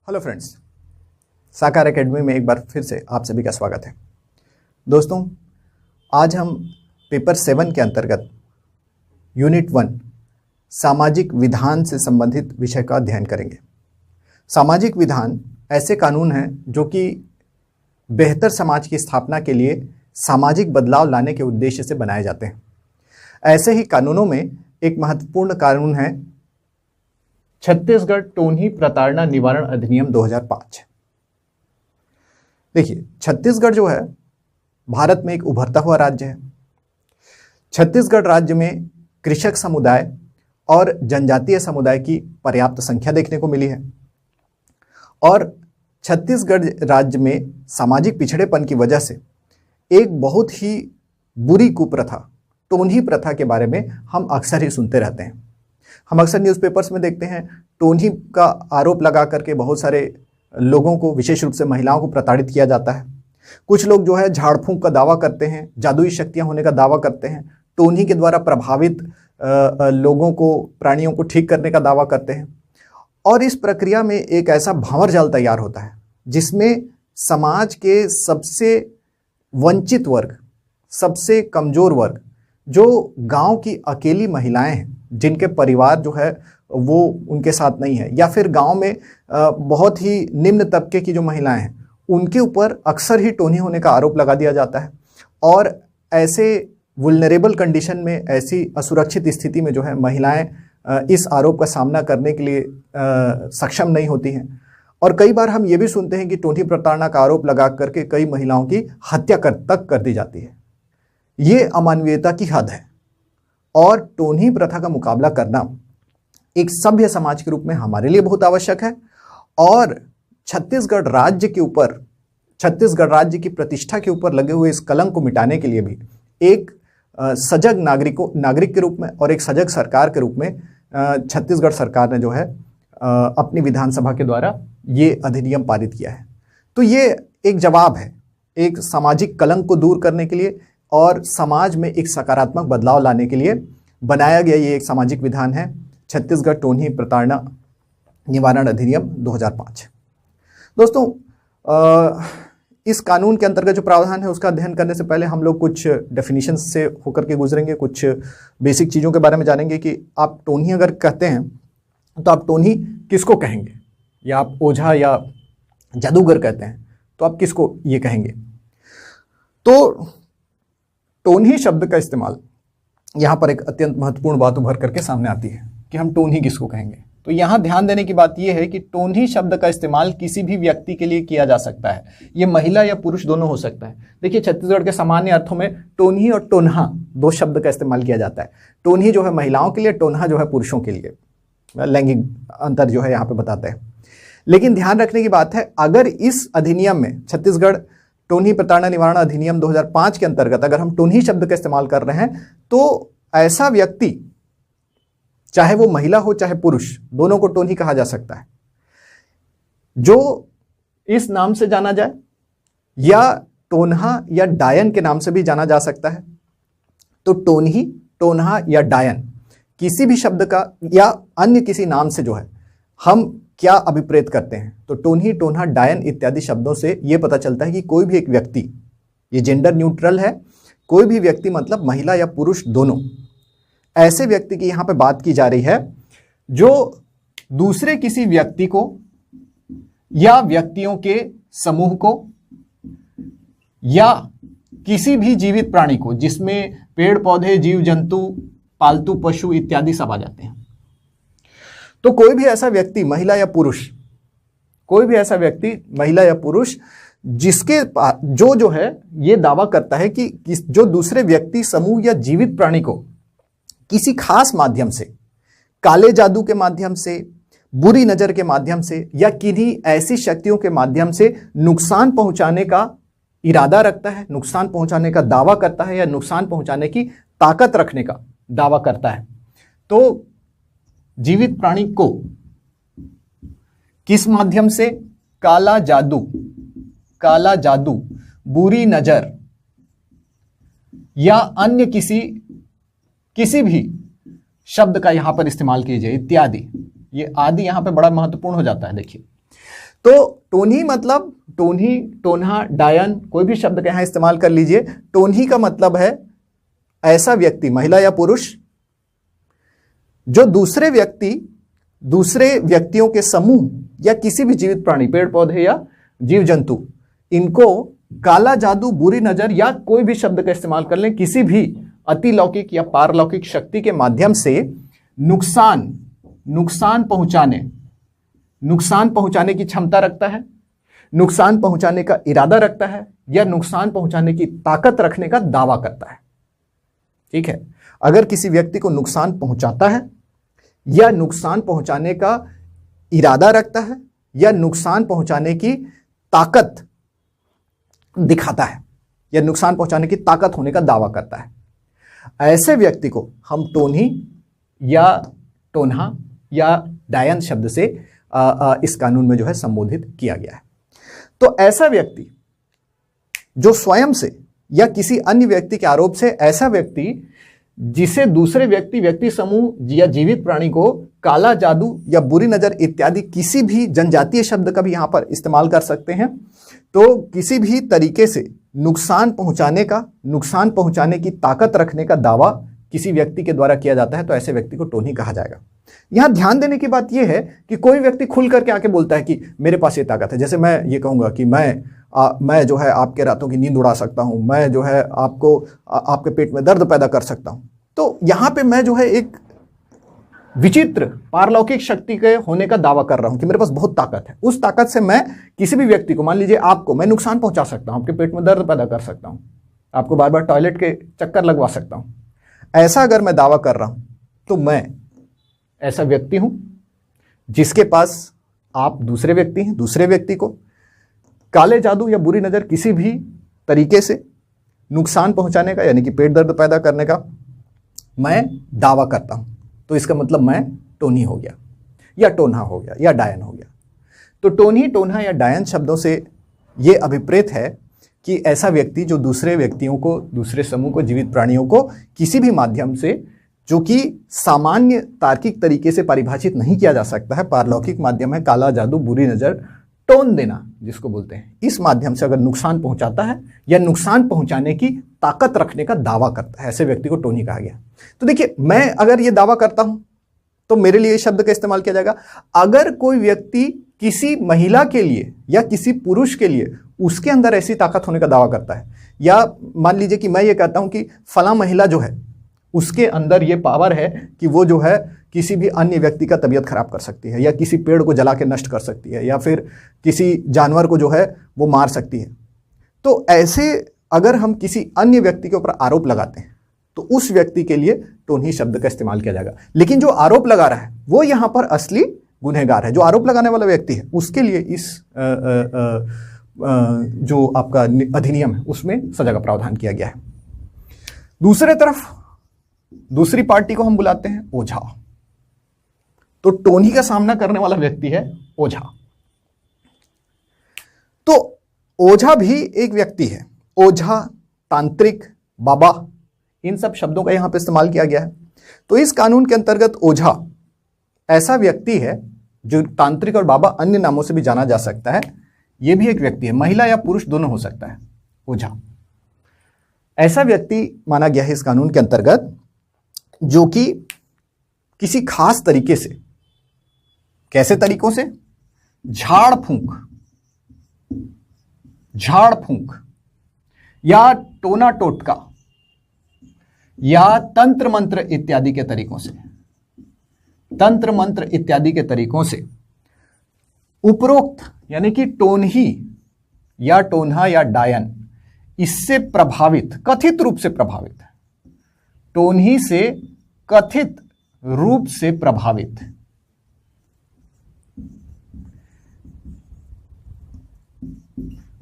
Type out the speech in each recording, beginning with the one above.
Hello friends, साकार academy में एक बार फिर से आप सभी का स्वागत है। दोस्तों, आज हम पेपर 7 के अंतर्गत यूनिट 1 सामाजिक विधान से संबंधित विषय का अध्ययन करेंगे। सामाजिक विधान ऐसे कानून हैं जो कि बेहतर समाज की स्थापना के लिए सामाजिक बदलाव लाने के उद्देश्य से बनाए जाते हैं। ऐसे ही कानूनों में एक महत्वपूर्ण कानून है छत्तीसगढ़ टोन्ही प्रताड़ना निवारण अधिनियम 2005। देखिए, छत्तीसगढ़ जो है भारत में एक उभरता हुआ राज्य है। छत्तीसगढ़ राज्य में कृषक समुदाय और जनजातीय समुदाय की पर्याप्त संख्या देखने को मिली है और छत्तीसगढ़ राज्य में सामाजिक पिछड़ेपन की वजह से एक बहुत ही बुरी कुप्रथा टोन्ही प्रथा के बारे में हम अक्सर ही सुनते रहते हैं। हम अक्सर न्यूज़पेपर्स में देखते हैं टोन्ही का आरोप लगा करके बहुत सारे लोगों को, विशेष रूप से महिलाओं को प्रताड़ित किया जाता है। कुछ लोग जो है झाड़ फूंक का दावा करते हैं, जादुई शक्तियां होने का दावा करते हैं, टोन्ही के द्वारा प्रभावित लोगों को, प्राणियों को ठीक करने का दावा करते हैं। और इस प्रक्रिया में एक ऐसा भंवर जाल तैयार होता है जिसमें समाज के सबसे वंचित वर्ग, सबसे कमजोर वर्ग, जो गांव की अकेली महिलाएं हैं, जिनके परिवार जो है वो उनके साथ नहीं है, या फिर गांव में बहुत ही निम्न तबके की जो महिलाएं हैं, उनके ऊपर अक्सर ही टोन्ही होने का आरोप लगा दिया जाता है। और ऐसे वुल्नरेबल कंडीशन में, ऐसी असुरक्षित स्थिति में जो है महिलाएं इस आरोप का सामना करने के लिए सक्षम नहीं होती हैं। और कई बार हम ये भी सुनते हैं कि टोन्ही प्रताड़ना का आरोप लगा करके कई महिलाओं की हत्या तक कर दी जाती है। ये अमानवीयता की हद है और टोन्ही प्रथा का मुकाबला करना एक सभ्य समाज के रूप में हमारे लिए बहुत आवश्यक है। और छत्तीसगढ़ राज्य के ऊपर, छत्तीसगढ़ राज्य की प्रतिष्ठा के ऊपर लगे हुए इस कलंक को मिटाने के लिए भी एक सजग नागरिक के रूप में और एक सजग सरकार के रूप में छत्तीसगढ़ सरकार ने जो है अपनी विधानसभा के द्वारा ये अधिनियम पारित किया है। तो ये एक जवाब है एक सामाजिक कलंक को दूर करने के लिए और समाज में एक सकारात्मक बदलाव लाने के लिए बनाया गया ये एक सामाजिक विधान है, छत्तीसगढ़ टोन्ही प्रताड़ना निवारण अधिनियम 2005। दोस्तों, इस कानून के अंतर्गत जो प्रावधान है उसका अध्ययन करने से पहले हम लोग कुछ डेफिनेशन से होकर के गुजरेंगे, कुछ बेसिक चीज़ों के बारे में जानेंगे कि आप टोन्ही अगर कहते हैं तो आप टोन्ही किसको कहेंगे, या आप ओझा या जादूगर कहते हैं तो आप किसको ये कहेंगे। तो टोन्ही शब्द का इस्तेमाल यहाँ पर एक अत्यंत महत्वपूर्ण बात उभर करके सामने आती है कि हम टोन्ही किसको कहेंगे। तो यहाँ ध्यान देने की बात यह है कि टोन्ही शब्द का इस्तेमाल किसी भी व्यक्ति के लिए किया जा सकता है। ये महिला या पुरुष दोनों हो सकता है। देखिए, छत्तीसगढ़ के सामान्य अर्थों में टोन्ही और टोन्हा दो शब्द का इस्तेमाल किया जाता है। टोन्ही जो है महिलाओं के लिए, टोन्हा जो है पुरुषों के लिए। लैंगिक अंतर जो है यहाँ पे बताते हैं। लेकिन ध्यान रखने की बात है, अगर इस अधिनियम में, छत्तीसगढ़ टोन्ही प्रताड़ना निवारण अधिनियम 2005 के अंतर्गत अगर हम टोन्ही शब्द का इस्तेमाल कर रहे हैं तो ऐसा व्यक्ति, चाहे वो महिला हो चाहे पुरुष, दोनों को टोन्ही कहा जा सकता है, जो इस नाम से जाना जाए या टोन्हा या डायन के नाम से भी जाना जा सकता है। तो टोन्ही, टोन्हा या डायन किसी भी शब्द का या अन्य किसी नाम से जो है हम क्या अभिप्रेत करते हैं, तो टोन्ही, टोन्हा, डायन इत्यादि शब्दों से यह पता चलता है कि कोई भी एक व्यक्ति, ये जेंडर न्यूट्रल है, कोई भी व्यक्ति मतलब महिला या पुरुष दोनों, ऐसे व्यक्ति की यहां पे बात की जा रही है जो दूसरे किसी व्यक्ति को या व्यक्तियों के समूह को या किसी भी जीवित प्राणी को, जिसमें पेड़ पौधे, जीव जंतु, पालतू पशु इत्यादि सब आ जाते हैं, तो कोई भी ऐसा व्यक्ति, महिला या पुरुष, कोई भी ऐसा व्यक्ति महिला या पुरुष जिसके जो है ये दावा करता है कि जो दूसरे व्यक्ति, समूह या जीवित प्राणी को किसी खास माध्यम से, काले जादू के माध्यम से, बुरी नजर के माध्यम से या किन्हीं ऐसी शक्तियों के माध्यम से नुकसान पहुंचाने का इरादा रखता है, नुकसान पहुंचाने का दावा करता है या नुकसान पहुंचाने की ताकत रखने का दावा करता है, तो जीवित प्राणी को किस माध्यम से, काला जादू, बुरी नजर या अन्य किसी भी शब्द का यहां पर इस्तेमाल कीजिए इत्यादि। ये आदि यहां पे बड़ा महत्वपूर्ण हो जाता है। देखिए, तो टोन्ही मतलब टोन्ही, टोन्हा, डायन, कोई भी शब्द का यहां इस्तेमाल कर लीजिए। टोन्ही का मतलब है ऐसा व्यक्ति, महिला या पुरुष, जो दूसरे व्यक्तियों के समूह या किसी भी जीवित प्राणी, पेड़ पौधे या जीव जंतु, इनको काला जादू, बुरी नजर या कोई भी शब्द का इस्तेमाल कर लें, किसी भी अतिलौकिक या पारलौकिक शक्ति के माध्यम से नुकसान पहुंचाने की क्षमता रखता है, नुकसान पहुंचाने का इरादा रखता है, या नुकसान पहुंचाने की ताकत रखने का दावा करता है। ठीक है, अगर किसी व्यक्ति को नुकसान पहुंचाता है या नुकसान पहुंचाने का इरादा रखता है या नुकसान पहुंचाने की ताकत दिखाता है या नुकसान पहुंचाने की ताकत होने का दावा करता है, ऐसे व्यक्ति को हम टोन्ही या टोन्हा या डायन शब्द से इस कानून में जो है संबोधित किया गया है। तो ऐसा व्यक्ति जो स्वयं से या किसी अन्य व्यक्ति के आरोप से, ऐसा व्यक्ति जिसे दूसरे व्यक्ति समूह या जीवित प्राणी को काला जादू या बुरी नजर इत्यादि किसी भी जनजातीय शब्द का भी यहां पर इस्तेमाल कर सकते हैं, तो किसी भी तरीके से नुकसान पहुंचाने की ताकत रखने का दावा किसी व्यक्ति के द्वारा किया जाता है, तो ऐसे व्यक्ति को टोन्ही कहा जाएगा। यहां ध्यान देने की बात यह है कि कोई व्यक्ति खुल करके आके बोलता है कि मेरे पास ये ताकत है, जैसे मैं ये कहूंगा कि मैं जो है आपके रातों की नींद उड़ा सकता हूं, मैं जो है आपके पेट में दर्द पैदा कर सकता हूं। तो यहां पे मैं जो है एक विचित्र पारलौकिक शक्ति के होने का दावा कर रहा हूं कि मेरे पास बहुत ताकत है। उस ताकत से मैं किसी भी व्यक्ति को, मान लीजिए आपको, मैं नुकसान पहुंचा सकता हूं, आपके पेट में दर्द पैदा कर सकता हूं, आपको बार बार टॉयलेट के चक्कर लगवा सकता हूं। ऐसा अगर मैं दावा कर रहा हूं तो मैं ऐसा व्यक्ति हूं जिसके पास आप दूसरे व्यक्ति हैं। दूसरे व्यक्ति को काले जादू या बुरी नजर किसी भी तरीके से नुकसान पहुंचाने का, यानी कि पेट दर्द पैदा करने का मैं दावा करता हूं, तो इसका मतलब मैं टोन्ही हो गया या टोन्हा हो गया या डायन हो गया। तो टोन्ही, टोन्हा या डायन शब्दों से यह अभिप्रेत है कि ऐसा व्यक्ति जो दूसरे व्यक्तियों को, दूसरे समूह को, जीवित प्राणियों को किसी भी माध्यम से, जो कि सामान्य तार्किक तरीके से परिभाषित नहीं किया जा सकता है, पारलौकिक माध्यम है, काला जादू, बुरी नजर, टोन देना जिसको बोलते हैं, इस माध्यम से अगर नुकसान पहुंचाता है या नुकसान पहुंचाने की ताकत रखने का दावा करता है, ऐसे व्यक्ति को टोन्ही कहा गया। तो देखिए, मैं अगर ये दावा करता हूं तो मेरे लिए इस शब्द का इस्तेमाल किया जाएगा। अगर कोई व्यक्ति किसी महिला के लिए या किसी पुरुष के लिए उसके अंदर ऐसी ताकत होने का दावा करता है, या मान लीजिए कि मैं ये कहता हूं कि फला महिला जो है उसके अंदर ये पावर है कि वो जो है किसी भी अन्य व्यक्ति का तबीयत खराब कर सकती है, या किसी पेड़ को जला के नष्ट कर सकती है, या फिर किसी जानवर को जो है वो मार सकती है, तो ऐसे अगर हम किसी अन्य व्यक्ति के ऊपर आरोप लगाते हैं तो उस व्यक्ति के लिए टोन्ही शब्द का इस्तेमाल किया जाएगा। लेकिन जो आरोप लगा रहा है वो यहां पर असली गुनहगार है। जो आरोप लगाने वाला व्यक्ति है उसके लिए इस जो आपका अधिनियम है उसमें सजा का प्रावधान किया गया है। दूसरे तरफ दूसरी पार्टी को हम बुलाते हैं ओझा। तो टोन्ही का सामना करने वाला व्यक्ति है ओझा। तो ओझा भी एक व्यक्ति है। ओझा, तांत्रिक, बाबा, इन सब शब्दों का यहां पे इस्तेमाल किया गया है। तो इस कानून के अंतर्गत ओझा ऐसा व्यक्ति है जो तांत्रिक और बाबा अन्य नामों से भी जाना जा सकता है। यह भी एक व्यक्ति है, महिला या पुरुष दोनों हो सकता है ओझा। ऐसा व्यक्ति माना गया है इस कानून के अंतर्गत जो कि किसी खास तरीके से, कैसे तरीकों से, झाड़ फूंक या टोना टोटका या तंत्र मंत्र इत्यादि के तरीकों से उपरोक्त, यानी कि टोन्ही या टोन्हा या डायन, इससे प्रभावित, कथित रूप से प्रभावित, टोन्ही से कथित रूप से प्रभावित,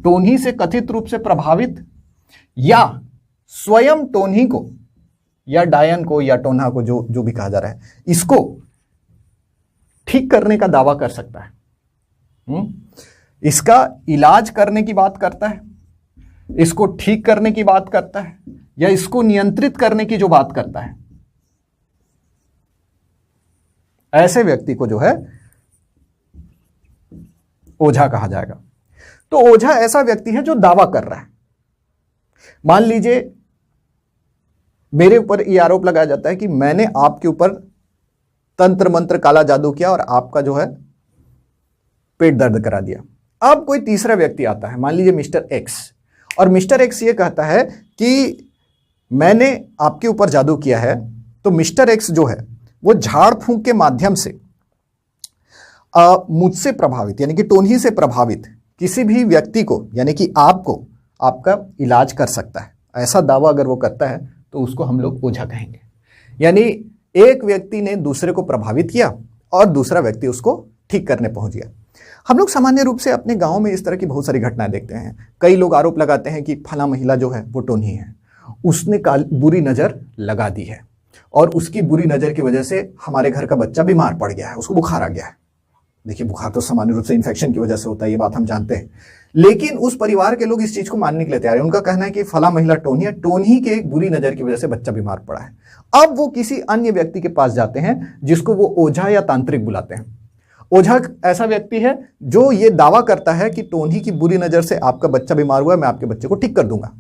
टोन्ही से कथित रूप से प्रभावित या स्वयं टोन्ही को या डायन को या टोन्हा को, जो भी कहा जा रहा है, इसको ठीक करने का दावा कर सकता है। इसका इलाज करने की बात करता है, इसको ठीक करने की बात करता है, या इसको नियंत्रित करने की जो बात करता है, ऐसे व्यक्ति को जो है ओझा कहा जाएगा। तो ओझा ऐसा व्यक्ति है जो दावा कर रहा है। मान लीजिए मेरे ऊपर यह आरोप लगाया जाता है कि मैंने आपके ऊपर तंत्र मंत्र काला जादू किया और आपका जो है पेट दर्द करा दिया। अब कोई तीसरा व्यक्ति आता है, मान लीजिए मिस्टर एक्स, और मिस्टर एक्स ये कहता है कि मैंने आपके ऊपर जादू किया है। तो मिस्टर एक्स जो है वो झाड़ फूंक के माध्यम से मुझसे प्रभावित यानी कि टोन्ही से प्रभावित किसी भी व्यक्ति को यानी कि आपको आपका इलाज कर सकता है। ऐसा दावा अगर वो करता है तो उसको हम लोग ओझा कहेंगे। यानी एक व्यक्ति ने दूसरे को प्रभावित किया और दूसरा व्यक्ति उसको ठीक करने पहुंच गया। हम लोग सामान्य रूप से अपने गांव में इस तरह की बहुत सारी घटनाएं देखते हैं। कई लोग आरोप लगाते हैं कि फला महिला जो है वो टोन्ही है, उसने बुरी नजर लगा दी है और उसकी बुरी नजर की वजह से हमारे घर का बच्चा बीमार पड़ गया है, उसको बुखार आ गया है। देखिए बुखार तो सामान्य रूप से इन्फेक्शन की वजह से होता है, ये बात हम जानते हैं, लेकिन उस परिवार के लोग इस चीज को मानने के लिए तैयार है। उनका कहना है कि फला महिला टोन्ही है, टोन्ही के एक बुरी नजर की वजह से बच्चा बीमार पड़ा है। अब वो किसी अन्य व्यक्ति के पास जाते हैं जिसको वो ओझा या तांत्रिक बुलाते हैं। ओझा ऐसा व्यक्ति है जो ये दावा करता है कि टोन्ही की बुरी नजर से आपका बच्चा बीमार हुआ है, मैं आपके बच्चे को ठीक कर दूंगा।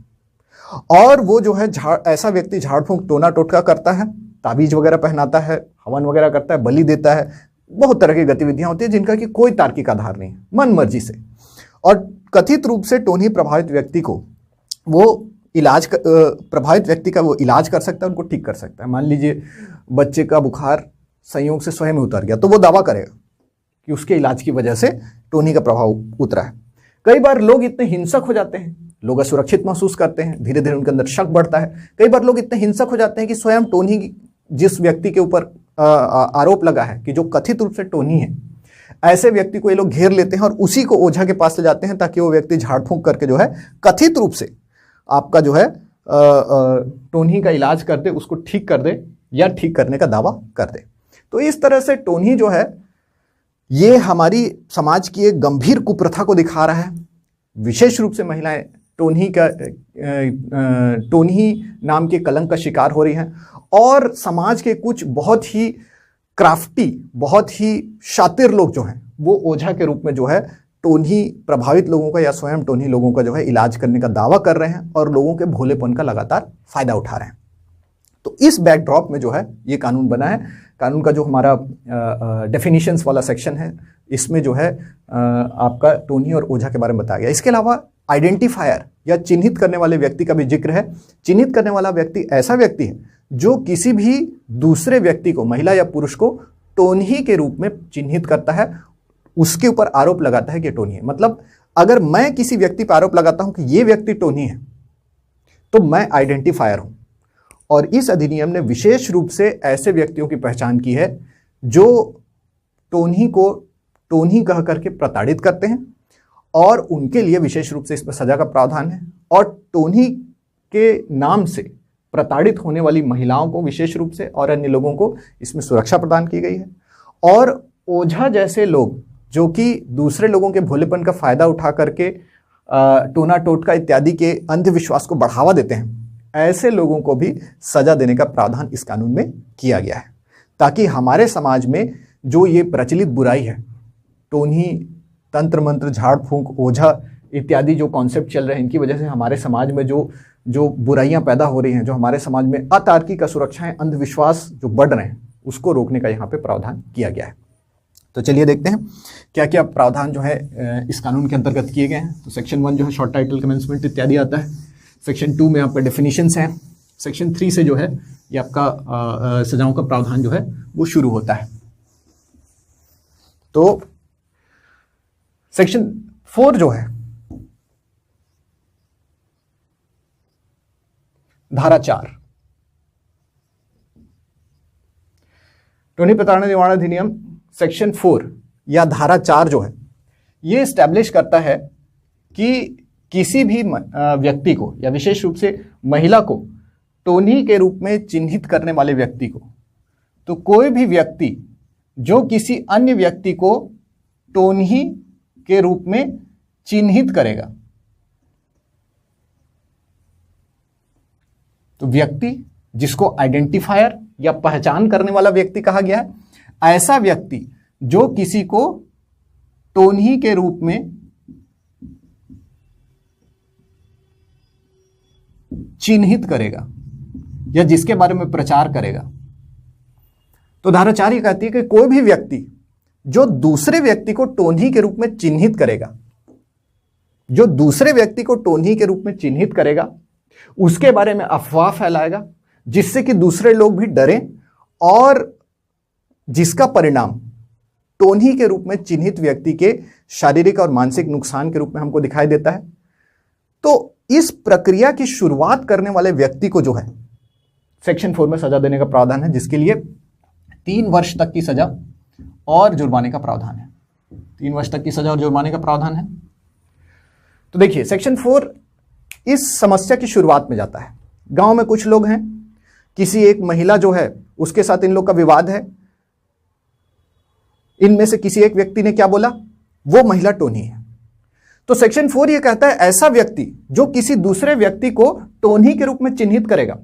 और वो जो है ऐसा व्यक्ति झाड़ फूंक टोना टोटका करता है, ताबीज वगैरह पहनाता है, हवन वगैरह करता है, बलि देता है, बहुत तरह की गतिविधियां होती है जिनका कि कोई तार्किक आधार नहीं है, मन मर्जी से। और कथित रूप से टोन्ही प्रभावित व्यक्ति को वो प्रभावित व्यक्ति का वो इलाज कर सकता है, उनको ठीक कर सकता है। मान लीजिए बच्चे का बुखार संयोग से स्वयं उतर गया तो वो दावा करेगा कि उसके इलाज की वजह से टोन्ही का प्रभाव उतरा है। कई बार लोग इतने हिंसक हो जाते हैं, लोग असुरक्षित महसूस करते हैं, धीरे धीरे उनके अंदर शक बढ़ता है। कई बार लोग इतने हिंसक हो जाते हैं कि स्वयं टोन्ही जिस व्यक्ति के ऊपर आरोप लगा है कि जो कथित रूप से टोन्ही है, ऐसे व्यक्ति को ये लोग घेर लेते हैं और उसी को ओझा के पास ले जाते हैं ताकि वो व्यक्ति झाड़ फूंक करके जो है कथित रूप से आपका जो है टोन्ही का इलाज कर दे, उसको ठीक कर दे या ठीक करने का दावा कर दे। तो इस तरह से टोन्ही जो है ये हमारी समाज की एक गंभीर कुप्रथा को दिखा रहा है। विशेष रूप से महिलाएं टोन्ही नाम के कलंक का शिकार हो रही हैं और समाज के कुछ बहुत ही क्राफ्टी, बहुत ही शातिर लोग जो हैं वो ओझा के रूप में जो है टोन्ही प्रभावित लोगों का या स्वयं टोन्ही लोगों का जो है इलाज करने का दावा कर रहे हैं और लोगों के भोलेपन का लगातार फायदा उठा रहे हैं। तो इस बैकड्रॉप में जो है ये कानून बना है। कानून का जो हमारा डेफिनेशंस वाला सेक्शन है इसमें जो है आपका टोन्ही और ओझा के बारे में बताया गया। इसके अलावा आइडेंटिफायर या चिन्हित करने वाले व्यक्ति का भी जिक्र है। चिन्हित करने वाला व्यक्ति ऐसा व्यक्ति है जो किसी भी दूसरे व्यक्ति को, महिला या पुरुष को टोन्ही के रूप में चिन्हित करता है, उसके ऊपर आरोप लगाता है कि टोन्ही है। मतलब अगर मैं किसी व्यक्ति पर आरोप लगाता हूं कि यह व्यक्ति टोन्ही है तो मैं आइडेंटिफायर हूं। और इस अधिनियम ने विशेष रूप से ऐसे व्यक्तियों की पहचान की है जो टोन्ही को टोन्ही कह करके प्रताड़ित करते हैं और उनके लिए विशेष रूप से इसमें सजा का प्रावधान है। और टोन्ही के नाम से प्रताड़ित होने वाली महिलाओं को विशेष रूप से और अन्य लोगों को इसमें सुरक्षा प्रदान की गई है। और ओझा जैसे लोग जो कि दूसरे लोगों के भोलेपन का फायदा उठा करके टोना टोटका इत्यादि के अंधविश्वास को बढ़ावा देते हैं, ऐसे लोगों को भी सजा देने का प्रावधान इस कानून में किया गया है ताकि हमारे समाज में जो ये प्रचलित बुराई है, टोन्ही, तंत्र मंत्र, झाड़ फूंक, ओझा इत्यादि जो कॉन्सेप्ट चल रहे हैं, इनकी वजह से हमारे समाज में जो बुराइयां पैदा हो रही हैं, जो हमारे समाज में अतार्किक असुरक्षाएं, अंधविश्वास जो बढ़ रहे हैं, उसको रोकने का यहाँ पे प्रावधान किया गया है। तो चलिए देखते हैं क्या क्या प्रावधान जो है इस कानून के अंतर्गत किए गए हैं। तो सेक्शन 1 जो है शॉर्ट टाइटल कमेंसमेंट इत्यादि आता है। सेक्शन 2 में आपका डेफिनेशंस हैं। सेक्शन 3 से जो है ये आपका सजाओं का प्रावधान जो है वो शुरू होता है। तो सेक्शन 4 जो है धारा 4 टोन्ही प्रताड़ना निवारण अधिनियम सेक्शन 4 या धारा 4 जो है ये स्टैब्लिश करता है कि किसी भी व्यक्ति को या विशेष रूप से महिला को टोन्ही के रूप में चिन्हित करने वाले व्यक्ति को, तो कोई भी व्यक्ति जो किसी अन्य व्यक्ति को टोन्ही के रूप में चिन्हित करेगा, तो व्यक्ति जिसको आइडेंटिफायर या पहचान करने वाला व्यक्ति कहा गया है, ऐसा व्यक्ति जो किसी को टोन्ही के रूप में चिन्हित करेगा या जिसके बारे में प्रचार करेगा। तो धारा 4 ये कहती है कि कोई भी व्यक्ति जो दूसरे व्यक्ति को टोन्ही के रूप में चिन्हित करेगा, जो दूसरे व्यक्ति को टोन्ही के रूप में चिन्हित करेगा, उसके बारे में अफवाह फैलाएगा जिससे कि दूसरे लोग भी डरें और जिसका परिणाम टोन्ही के रूप में चिन्हित व्यक्ति के शारीरिक और मानसिक नुकसान के रूप में हमको दिखाई देता है। तो इस प्रक्रिया की शुरुआत करने वाले व्यक्ति को जो है सेक्शन 4 में सजा देने का प्रावधान है, जिसके लिए 3 वर्ष तक की सजा और जुर्माने का प्रावधान है। 3 वर्ष तक की सजा और जुर्माने का प्रावधान है। तो देखिए, सेक्शन 4 इस समस्या की शुरुआत में जाता है। गांव में कुछ लोग हैं, किसी एक महिला जो है उसके साथ इन लोग का विवाद है। इनमें से किसी एक व्यक्ति ने क्या बोला, वो महिला टोन्ही है। तो सेक्शन 4 ये कहता है ऐसा व्यक्ति जो किसी दूसरे व्यक्ति को टोन्ही के रूप में चिन्हित करेगा,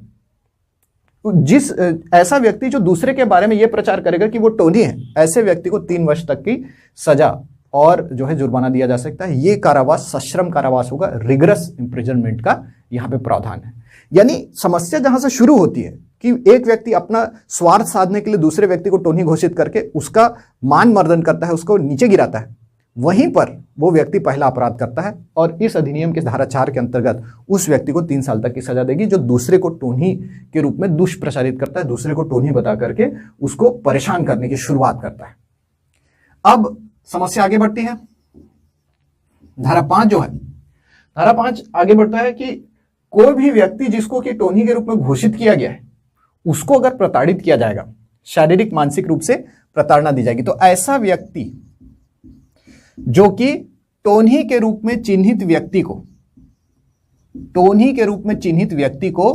ऐसा व्यक्ति जो दूसरे के बारे में यह प्रचार करेगा कि वो टोन्ही है, ऐसे व्यक्ति को 3 वर्ष तक की सजा और जो है जुर्माना दिया जा सकता है। ये कारावास सश्रम कारावास होगा, रिगरस इंप्रिजनमेंट का यहां पे प्रावधान है। यानी समस्या जहां से शुरू होती है कि एक व्यक्ति अपना स्वार्थ साधने के लिए दूसरे व्यक्ति को टोन्ही घोषित करके उसका मान मर्दन करता है, उसको नीचे गिराता है, वहीं पर वो व्यक्ति पहला अपराध करता है और इस अधिनियम के धारा 4 के अंतर्गत उस व्यक्ति को 3 साल तक की सजा देगी, जो दूसरे को टोन्ही के रूप में दुष्प्रचारित करता है, दूसरे को टोन्ही बता करके उसको परेशान करने की शुरुआत करता है। अब समस्या आगे बढ़ती है। धारा 5 जो है, धारा 5 आगे बढ़ता है कि कोई भी व्यक्ति जिसको कि टोन्ही के रूप में घोषित किया गया है, उसको अगर प्रताड़ित किया जाएगा, शारीरिक मानसिक रूप से प्रताड़ना दी जाएगी, तो ऐसा व्यक्ति जो कि टोन्ही के रूप में चिन्हित व्यक्ति को, टोन्ही के रूप में चिन्हित व्यक्ति को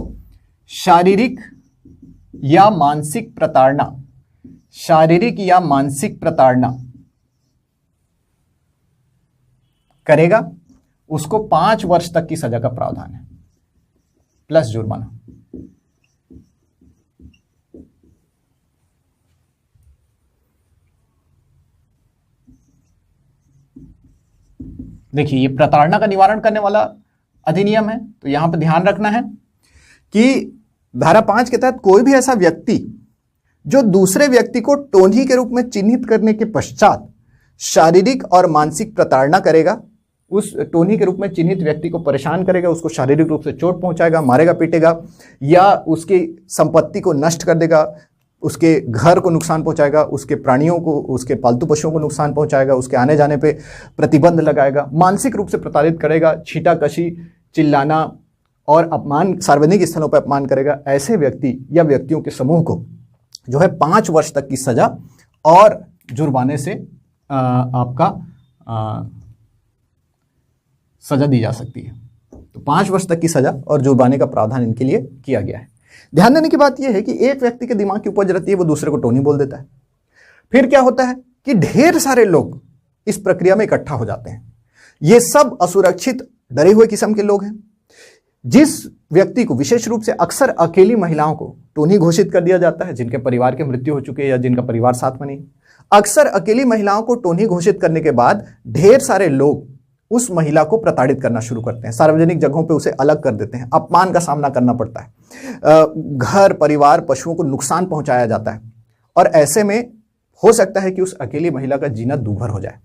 शारीरिक या मानसिक प्रताड़ना, शारीरिक या मानसिक प्रताड़ना करेगा, उसको 5 वर्ष तक की सजा का प्रावधान है प्लस जुर्माना। देखिए, ये प्रताड़ना का निवारण करने वाला अधिनियम है, तो यहां पर ध्यान रखना है कि धारा 5 के तहत कोई भी ऐसा व्यक्ति जो दूसरे व्यक्ति को टोन्ही के रूप में चिन्हित करने के पश्चात शारीरिक और मानसिक प्रताड़ना करेगा, उस टोन्ही के रूप में चिन्हित व्यक्ति को परेशान करेगा, उसको शारीरिक रूप से चोट पहुंचाएगा, मारेगा, पीटेगा, या उसकी संपत्ति को नष्ट कर देगा, उसके घर को नुकसान पहुंचाएगा, उसके प्राणियों को, उसके पालतू पशुओं को नुकसान पहुंचाएगा, उसके आने जाने पे प्रतिबंध लगाएगा, मानसिक रूप से प्रताड़ित करेगा, छींटाकशी, चिल्लाना और अपमान, सार्वजनिक स्थलों पर अपमान करेगा, ऐसे व्यक्ति या व्यक्तियों के समूह को जो है 5 वर्ष तक की सजा और जुर्माने से आपका सजा दी जा सकती है। तो 5 वर्ष तक की सजा और जुर्माने का प्रावधान इनके लिए किया गया है। ध्यान देने की बात यह है कि एक व्यक्ति के दिमाग की उपज रहती है, वो दूसरे को टोन्ही बोल देता है। फिर क्या होता है कि ढेर सारे लोग इस प्रक्रिया में इकट्ठा हो जाते हैं। ये सब असुरक्षित, डरे हुए किस्म के लोग हैं। जिस व्यक्ति को विशेष रूप से अक्सर अकेली महिलाओं को टोन्ही घोषित कर दिया जाता है, जिनके परिवार की मृत्यु हो चुकी है या जिनका परिवार साथ में नहीं, अक्सर अकेली महिलाओं को टोन्ही घोषित करने के बाद ढेर सारे लोग उस महिला को प्रताड़ित करना शुरू करते हैं, सार्वजनिक जगहों पे उसे अलग कर देते हैं, अपमान का सामना करना पड़ता है, घर, परिवार, पशुओं को नुकसान पहुंचाया जाता है, और ऐसे में हो सकता है कि उस अकेली महिला का जीना दूभर हो जाए।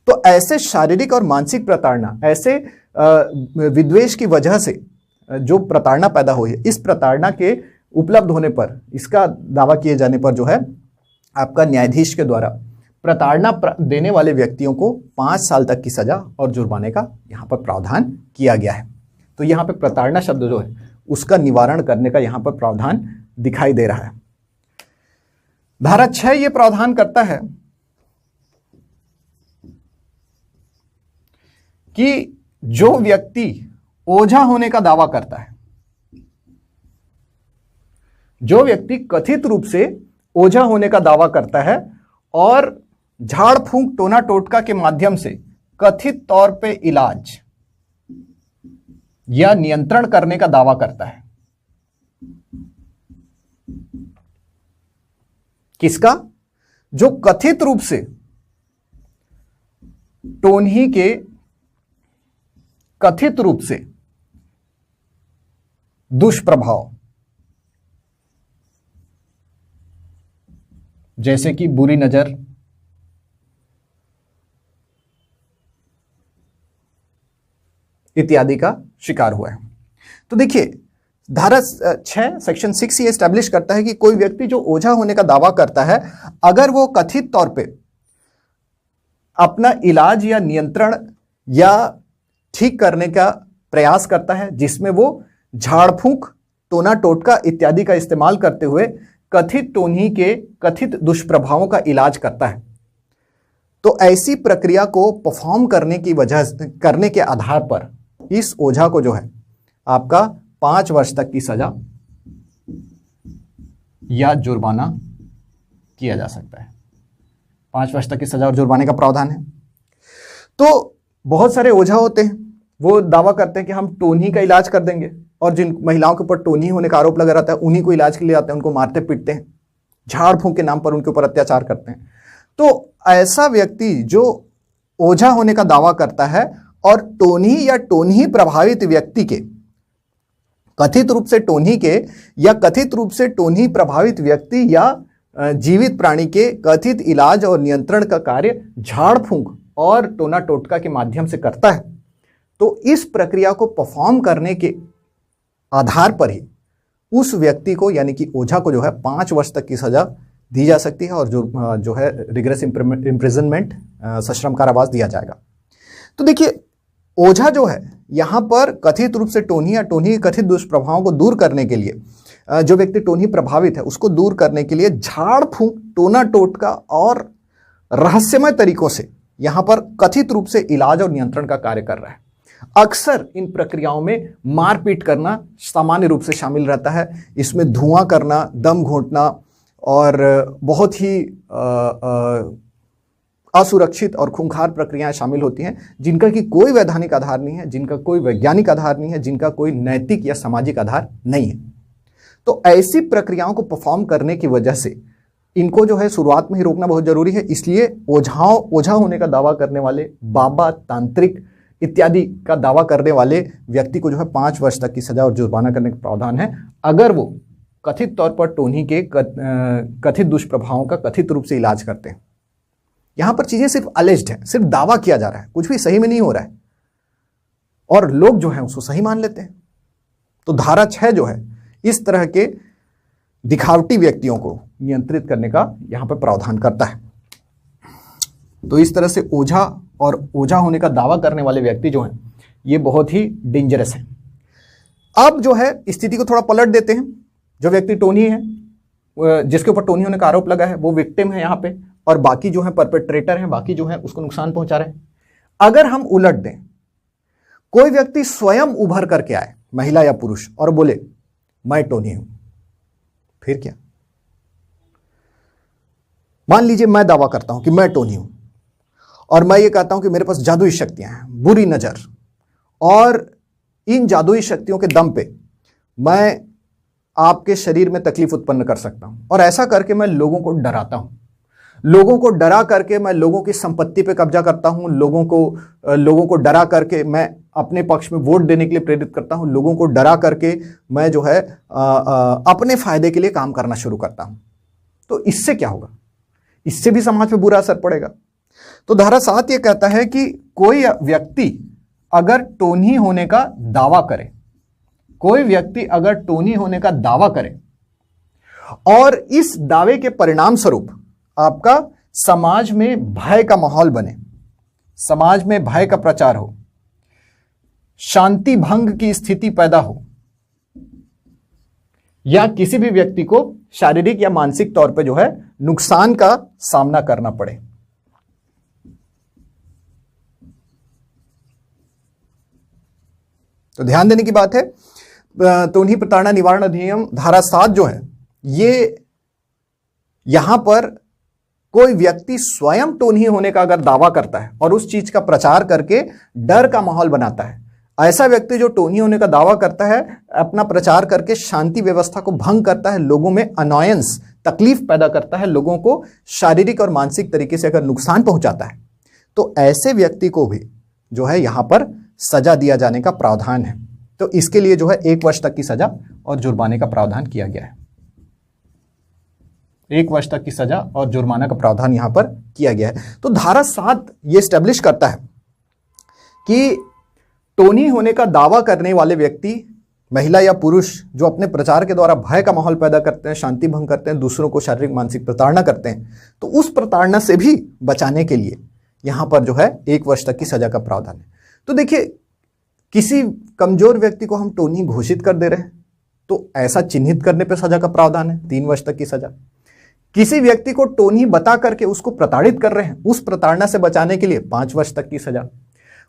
तो ऐसे शारीरिक और मानसिक प्रताड़ना, ऐसे विद्वेष की वजह से जो प्रताड़ना पैदा हुई है, इस प्रताड़ना के उपलब्ध होने पर, इसका दावा किए जाने पर जो है आपका न्यायाधीश के द्वारा प्रताड़ना देने वाले व्यक्तियों को 5 साल तक की सजा और जुर्माने का यहां पर प्रावधान किया गया है। तो यहां पर प्रताड़ना शब्द जो है उसका निवारण करने का यहां पर प्रावधान दिखाई दे रहा है। धारा 6 यह प्रावधान करता है कि जो व्यक्ति ओझा होने का दावा करता है, जो व्यक्ति कथित रूप से ओझा होने का दावा करता है और झाड़ फूंक, टोना टोटका के माध्यम से कथित तौर पे इलाज या नियंत्रण करने का दावा करता है, किसका? जो कथित रूप से टोन्ही के कथित रूप से दुष्प्रभाव, जैसे कि बुरी नजर, इत्यादि का शिकार हुआ है। तो देखिए, धारा 6 सेक्शन 6 ये एस्टैब्लिश करता है कि कोई व्यक्ति जो ओझा होने का दावा करता है, अगर वो कथित तौर पे अपना इलाज या नियंत्रण या ठीक करने का प्रयास करता है, जिसमें वो झाड़ फूंक, टोना टोटका इत्यादि का इस्तेमाल करते हुए कथित टोन्ही के कथित दुष्प्रभावों का इलाज करता है, तो ऐसी प्रक्रिया को परफॉर्म करने के आधार पर इस ओझा को जो है आपका 5 वर्ष तक की सजा या जुर्माना किया जा सकता है। 5 वर्ष तक की सजा और जुर्माने का प्रावधान है। तो बहुत सारे ओझा होते हैं, वो दावा करते हैं कि हम टोन्ही का इलाज कर देंगे, और जिन महिलाओं के ऊपर टोन्ही होने का आरोप लगा रहता है उन्हीं को इलाज के लिए आते हैं, उनको मारते पीटते हैं, झाड़ फूंक के नाम पर उनके ऊपर अत्याचार करते हैं। तो ऐसा व्यक्ति जो ओझा होने का दावा करता है और टोन्ही या टोन्ही प्रभावित व्यक्ति के कथित रूप से टोन्ही के या कथित रूप से टोन्ही प्रभावित व्यक्ति या जीवित प्राणी के कथित इलाज और नियंत्रण का कार्य झाड़ फूंक और टोना टोटका के माध्यम से करता है, तो इस प्रक्रिया को परफॉर्म करने के आधार पर ही उस व्यक्ति को यानी कि ओझा को जो है 5 वर्ष तक की सजा दी जा सकती है और जो है रिग्रेस इम्प्रिजनमेंट, सश्रम कारावास दिया जाएगा। तो देखिए, ओझा जो है यहां पर कथित रूप से टोन्ही या टोन्ही के कथित दुष्प्रभावों को दूर करने के लिए, जो व्यक्ति टोन्ही प्रभावित है उसको दूर करने के लिए झाड़ फूंक, टोना टोटका और रहस्यमय तरीकों से यहां पर कथित रूप से इलाज और नियंत्रण का कार्य कर रहा है। अक्सर इन प्रक्रियाओं में मारपीट करना सामान्य रूप से शामिल रहता है। इसमें धुआं करना, दम घोंटना और बहुत ही असुरक्षित और खूंखार प्रक्रियाएं शामिल होती हैं, जिनका कि कोई वैधानिक आधार नहीं है, जिनका कोई वैज्ञानिक आधार नहीं है, जिनका कोई नैतिक या सामाजिक आधार नहीं है। तो ऐसी प्रक्रियाओं को परफॉर्म करने की वजह से इनको जो है शुरुआत में ही रोकना बहुत जरूरी है। इसलिए ओझा होने का दावा करने वाले, बाबा, तांत्रिक इत्यादि का दावा करने वाले व्यक्ति को जो है 5 वर्ष तक की सजा और जुर्माना करने का प्रावधान है, अगर वो कथित तौर पर टोन्ही के कथित दुष्प्रभावों का कथित रूप से इलाज करते हैं। यहां पर चीजें सिर्फ अलेज्ड है, सिर्फ दावा किया जा रहा है, कुछ भी सही में नहीं हो रहा है और लोग जो है उसको सही मान लेते हैं। तो धारा 6 जो है इस तरह के दिखावटी व्यक्तियों को नियंत्रित करने का यहां पर प्रावधान करता है। तो इस तरह से ओझा और ओझा होने का दावा करने वाले व्यक्ति जो हैं ये बहुत ही डेंजरस हैं। अब जो है स्थिति को थोड़ा पलट देते हैं। जो व्यक्ति टोन्ही है, जिसके ऊपर टोन्ही होने का आरोप लगा है, वो विक्टिम है यहाँ पे, और बाकी जो है परपेट्रेटर हैं, बाकी जो है उसको नुकसान पहुंचा रहे हैं। अगर हम उलट दें, कोई व्यक्ति स्वयं उभर करके आए, महिला या पुरुष, और बोले मैं टोन्ही हूं, फिर क्या? मान लीजिए मैं दावा करता हूं कि मैं टोन्ही हूं और मैं ये कहता हूं कि मेरे पास जादुई शक्तियां हैं, बुरी नजर, और इन जादुई शक्तियों के दम पे मैं आपके शरीर में तकलीफ उत्पन्न कर सकता हूं, और ऐसा करके मैं लोगों को डराता हूं, लोगों को डरा करके मैं लोगों की संपत्ति पे कब्जा करता हूं, लोगों को डरा करके मैं अपने पक्ष में वोट देने के लिए प्रेरित करता हूं, लोगों को डरा करके मैं जो है अपने फायदे के लिए काम करना शुरू करता हूं। तो इससे क्या होगा? इससे भी समाज पे बुरा असर पड़ेगा। तो धारा 7 ये कहता है कि कोई व्यक्ति अगर टोन्ही होने का दावा करे, कोई व्यक्ति अगर टोन्ही होने का दावा करे और इस दावे के परिणाम स्वरूप आपका समाज में भय का माहौल बने, समाज में भय का प्रचार हो, शांति भंग की स्थिति पैदा हो, या किसी भी व्यक्ति को शारीरिक या मानसिक तौर पे जो है नुकसान का सामना करना पड़े, तो ध्यान देने की बात है। टोन्ही प्रताड़ना निवारण अधिनियम धारा 7 जो है ये यहां पर कोई व्यक्ति स्वयं टोन्ही होने का अगर दावा करता है और उस चीज का प्रचार करके डर का माहौल बनाता है, ऐसा व्यक्ति जो टोन्ही होने का दावा करता है, अपना प्रचार करके शांति व्यवस्था को भंग करता है, लोगों में अनॉयंस, तकलीफ पैदा करता है, लोगों को शारीरिक और मानसिक तरीके से अगर नुकसान पहुंचाता है, तो ऐसे व्यक्ति को भी जो है यहां पर सजा दिया जाने का प्रावधान है। तो इसके लिए जो है 1 वर्ष तक की सजा और जुर्माने का प्रावधान किया गया है। 1 वर्ष तक की सजा और जुर्माना का प्रावधान यहां पर किया गया है। तो धारा 7 ये स्टैब्लिश करता है कि टोनी होने का दावा करने वाले व्यक्ति, महिला या पुरुष, जो अपने प्रचार के द्वारा भय का माहौल पैदा करते हैं, शांति भंग करते हैं, दूसरों को शारीरिक मानसिक प्रताड़ना करते हैं, तो उस प्रताड़ना से भी बचाने के लिए यहां पर जो है 1 वर्ष तक की सजा का प्रावधान है। तो देखिए, किसी कमजोर व्यक्ति को हम टोनी घोषित कर दे रहे हैं तो ऐसा चिन्हित करने पर सजा का प्रावधान है 3 वर्ष तक की सजा। किसी व्यक्ति को टोनी बता करके उसको प्रताड़ित कर रहे हैं, उस प्रताड़ना से बचाने के लिए 5 वर्ष तक की सजा।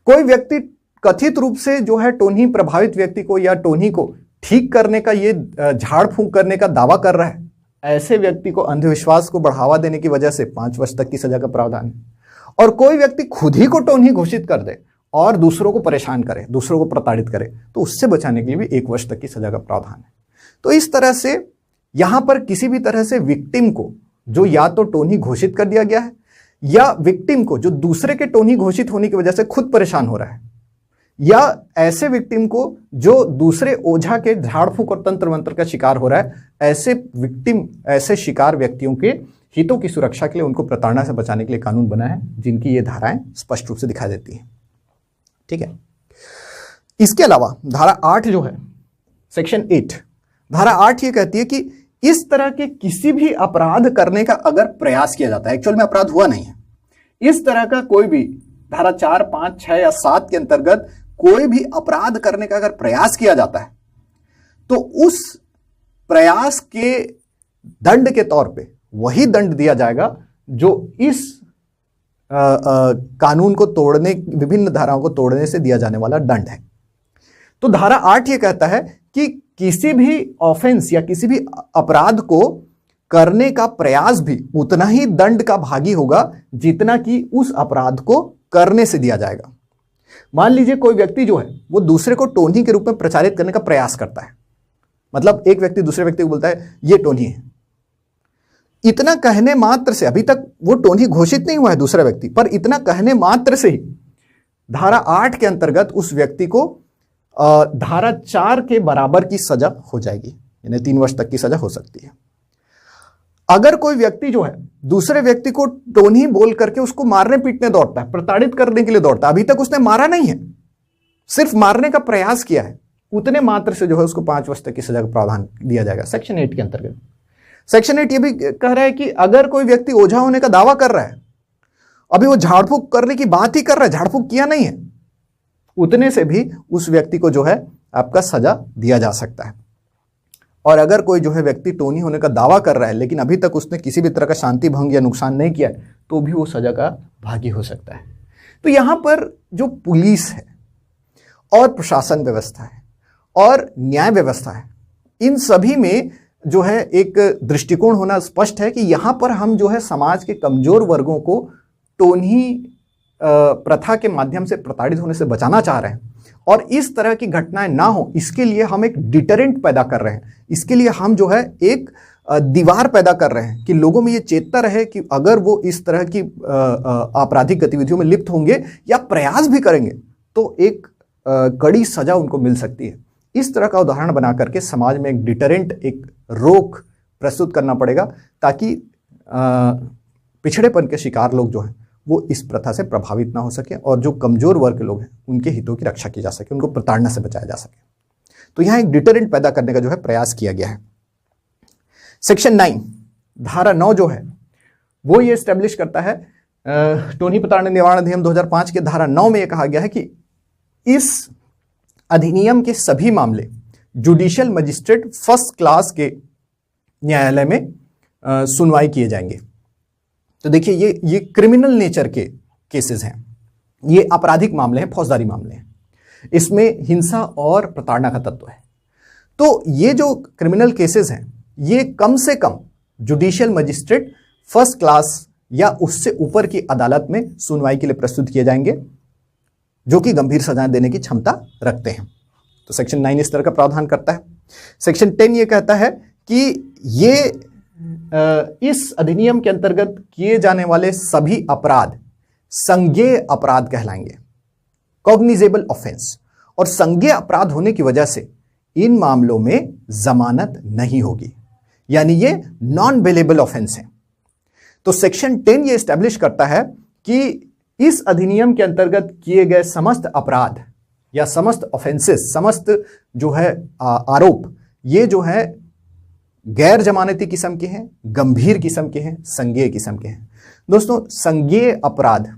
कोई व्यक्ति कथित रूप से जो है टोनी प्रभावित व्यक्ति को या टोनी को ठीक करने का, ये झाड़ फूंक करने का दावा कर रहा है, ऐसे व्यक्ति को अंधविश्वास को बढ़ावा देने की वजह से 5 वर्ष तक की सजा का प्रावधान है। और कोई व्यक्ति खुद ही को टोनी घोषित कर दे और दूसरों को परेशान करे, दूसरों को प्रताड़ित करे, तो उससे बचाने के लिए भी 1 वर्ष तक की सजा का प्रावधान है। तो इस तरह से यहां पर किसी भी तरह से विक्टिम को जो या तो टोनी घोषित कर दिया गया है, या विक्टिम को जो दूसरे के टोनी घोषित होने की वजह से खुद परेशान हो रहा है, या ऐसे विक्टिम को जो दूसरे ओझा के झाड़ फूंक और तंत्र मंत्र का शिकार हो रहा है, ऐसे विक्टिम, ऐसे शिकार व्यक्तियों के हितों की सुरक्षा के लिए उनको प्रताड़ना से बचाने के लिए कानून बना है, जिनकी ये धाराएं स्पष्ट रूप से दिखाई देती हैं। ठीक है। इसके अलावा धारा 8 जो है, सेक्शन 8, धारा 8 ये कहती है कि इस तरह के किसी भी अपराध करने का अगर प्रयास किया जाता है, एक्चुअल में अपराध हुआ नहीं है, इस तरह का कोई भी धारा 4, 5, 6 या 7 के अंतर्गत कोई भी अपराध करने का अगर प्रयास किया जाता है, तो उस प्रयास के दंड के तौर पे वही दंड दिया जाएगा जो इस कानून को तोड़ने, विभिन्न धाराओं को तोड़ने से दिया जाने वाला दंड है। तो धारा 8 ये कहता है कि किसी भी ऑफेंस या किसी भी अपराध को करने का प्रयास भी उतना ही दंड का भागी होगा जितना कि उस अपराध को करने से दिया जाएगा। मान लीजिए कोई व्यक्ति जो है वो दूसरे को टोनी के रूप में प्रचारित करने का प्रयास करता है, मतलब एक व्यक्ति दूसरे व्यक्ति को बोलता है ये टोनी है, इतना कहने मात्र से, अभी तक वो टोनी घोषित नहीं हुआ है दूसरा व्यक्ति, पर इतना कहने मात्र से ही धारा 8 के अंतर्गत उस व्यक्ति को धारा 4 के बराबर की सजा हो जाएगी, यानी 3 वर्ष तक की सजा हो सकती है। अगर कोई व्यक्ति जो है दूसरे व्यक्ति को टोनी बोल करके उसको मारने पीटने दौड़ता है, प्रताड़ित करने के लिए दौड़ता है, अभी तक उसने मारा नहीं है, सिर्फ मारने का प्रयास किया है, उतने मात्र से जो है उसको 5 वर्ष तक की सजा का प्रावधान दिया जाएगा सेक्शन 8 के अंतर्गत। सेक्शन 8 ये भी कह रहा है कि अगर कोई व्यक्ति ओझा होने का दावा कर रहा है, अभी वो झाड़ फूंक करने की बात ही कर रहा है, झाड़ फूंक किया नहीं है, उतने से भी उस व्यक्ति को जो है आपका सजा दिया जा सकता है। और अगर कोई जो है व्यक्ति टोनी होने का दावा कर रहा है लेकिन अभी तक उसने किसी भी तरह का शांति भंग या नुकसान नहीं किया है, तो भी वो सजा का भागी हो सकता है। तो यहां पर जो पुलिस है और प्रशासन व्यवस्था है और न्याय व्यवस्था है, इन सभी में जो है एक दृष्टिकोण होना स्पष्ट है कि यहां पर हम जो है समाज के कमजोर वर्गों को टोनी प्रथा के माध्यम से प्रताड़ित होने से बचाना चाह रहे हैं, और इस तरह की घटनाएं ना हो इसके लिए हम एक डिटरेंट पैदा कर रहे हैं। इसके लिए हम जो है एक दीवार पैदा कर रहे हैं कि लोगों में ये चेतना रहे कि अगर वो इस तरह की आपराधिक गतिविधियों में लिप्त होंगे या प्रयास भी करेंगे तो एक कड़ी सजा उनको मिल सकती है। इस तरह का उदाहरण बना करके समाज में एक डिटरेंट, एक रोक प्रस्तुत करना पड़ेगा ताकि पिछड़ेपन के शिकार लोग जो हैं वो इस प्रथा से प्रभावित ना हो सके और जो कमजोर वर्ग के लोग हैं उनके हितों की रक्षा की जा सके, उनको प्रताड़ना से बचाया जा सके। तो यहां एक डिटरेंट पैदा करने का जो है प्रयास किया गया है। सेक्शन 9, धारा 9 जो है वो ये एस्टेब्लिश करता है, टोनी प्रताड़ना निवारण अधिनियम 2005 के धारा 9 में ये कहा गया है कि इस अधिनियम के सभी मामले जुडिशियल मजिस्ट्रेट फर्स्ट क्लास के न्यायालय में सुनवाई किए जाएंगे। तो देखिए ये क्रिमिनल नेचर के केसेस हैं, ये आपराधिक मामले हैं, फौजदारी मामले हैं, इसमें हिंसा और प्रताड़ना का तत्व है। तो ये जो क्रिमिनल केसेस हैं ये कम से कम जुडिशियल मजिस्ट्रेट फर्स्ट क्लास या उससे ऊपर की अदालत में सुनवाई के लिए प्रस्तुत किए जाएंगे, जो कि गंभीर सजाएं देने की क्षमता रखते हैं। तो सेक्शन 9 इस तरह का प्रावधान करता है। सेक्शन 10 ये कहता है कि ये इस अधिनियम के अंतर्गत किए जाने वाले सभी अपराध संज्ञेय अपराध कहलाएंगे, कॉग्निजेबल ऑफेंस। और संज्ञेय अपराध होने की वजह से इन मामलों में जमानत नहीं होगी, यानी ये नॉन बेलेबल ऑफेंस है। तो सेक्शन 10 ये एस्टैब्लिश करता है कि इस अधिनियम के अंतर्गत किए गए समस्त अपराध या समस्त ऑफेंसेस, समस्त जो है आरोप, ये जो है गैर जमानती किस्म के हैं, गंभीर किस्म के हैं, संज्ञेय किस्म के हैं। दोस्तों, संज्ञेय अपराध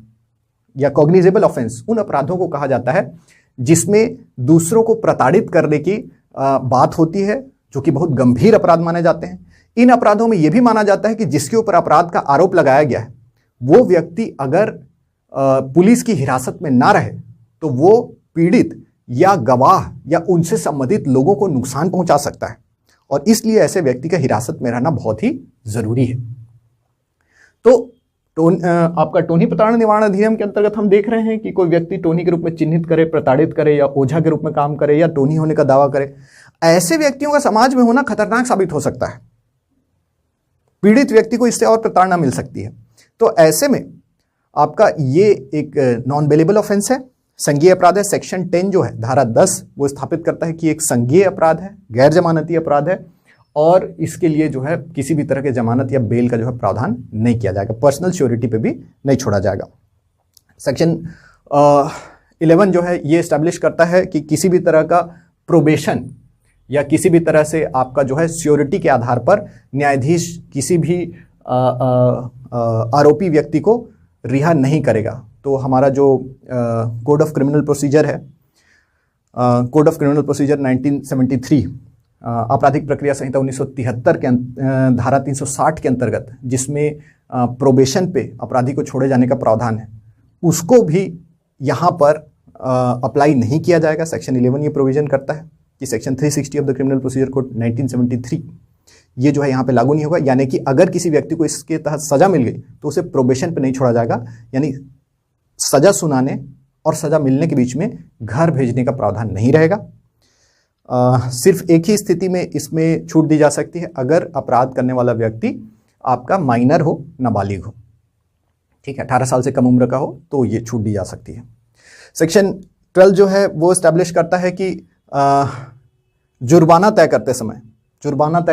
या कॉग्निजेबल ऑफेंस उन अपराधों को कहा जाता है जिसमें दूसरों को प्रताड़ित करने की बात होती है, जो कि बहुत गंभीर अपराध माने जाते हैं। इन अपराधों में यह भी माना जाता है कि जिसके ऊपर अपराध का आरोप लगाया गया है वो व्यक्ति अगर पुलिस की हिरासत में ना रहे तो वो पीड़ित या गवाह या उनसे संबंधित लोगों को नुकसान पहुंचा सकता है, और इसलिए ऐसे व्यक्ति का हिरासत में रहना बहुत ही जरूरी है। तो आपका टोनी प्रताड़ना निवारण अधिनियम के अंतर्गत हम देख रहे हैं कि कोई व्यक्ति टोनी के रूप में चिन्हित करे, प्रताड़ित करे या ओझा के रूप में काम करे या टोनी होने का दावा करे, ऐसे व्यक्तियों का समाज में होना खतरनाक साबित हो सकता है। पीड़ित व्यक्ति को इससे और प्रताड़ना मिल सकती है। तो ऐसे में आपका ये एक नॉन बेलेबल ऑफेंस है, संज्ञेय अपराध है। सेक्शन 10 जो है, धारा 10, वो स्थापित करता है कि एक संज्ञेय अपराध है, गैर जमानती अपराध है, और इसके लिए जो है किसी भी तरह के जमानत या बेल का जो है प्रावधान नहीं किया जाएगा, पर्सनल श्योरिटी पे भी नहीं छोड़ा जाएगा। सेक्शन 11 जो है ये एस्टैब्लिश करता है कि किसी भी तरह का प्रोबेशन या किसी भी तरह से आपका जो है श्योरिटी के आधार पर न्यायाधीश किसी भी आरोपी व्यक्ति को रिहा नहीं करेगा। तो हमारा जो कोड ऑफ क्रिमिनल प्रोसीजर है, कोड ऑफ क्रिमिनल प्रोसीजर 1973, आपराधिक प्रक्रिया संहिता 1973 के धारा 360 के अंतर्गत, जिसमें प्रोबेशन पे अपराधी को छोड़े जाने का प्रावधान है, उसको भी यहाँ पर अप्लाई नहीं किया जाएगा। सेक्शन 11 ये प्रोविजन करता है कि section 360 of the criminal procedure code 1973 ये जो है यहाँ पे लागू नहीं होगा, यानी कि अगर किसी व्यक्ति को इसके तहत सजा मिल गई तो उसे प्रोबेशन पे नहीं छोड़ा जाएगा, यानी सजा सुनाने और सजा मिलने के बीच में घर भेजने का प्रावधान नहीं रहेगा। सिर्फ एक ही स्थिति में इसमें छूट दी जा सकती है, अगर अपराध करने वाला व्यक्ति आपका माइनर हो, नाबालिग हो, ठीक है, 18 साल से कम उम्र का हो, तो ये छूट दी जा सकती है। सेक्शन 12 जो है वो एस्टैब्लिश करता है कि जुर्माना तय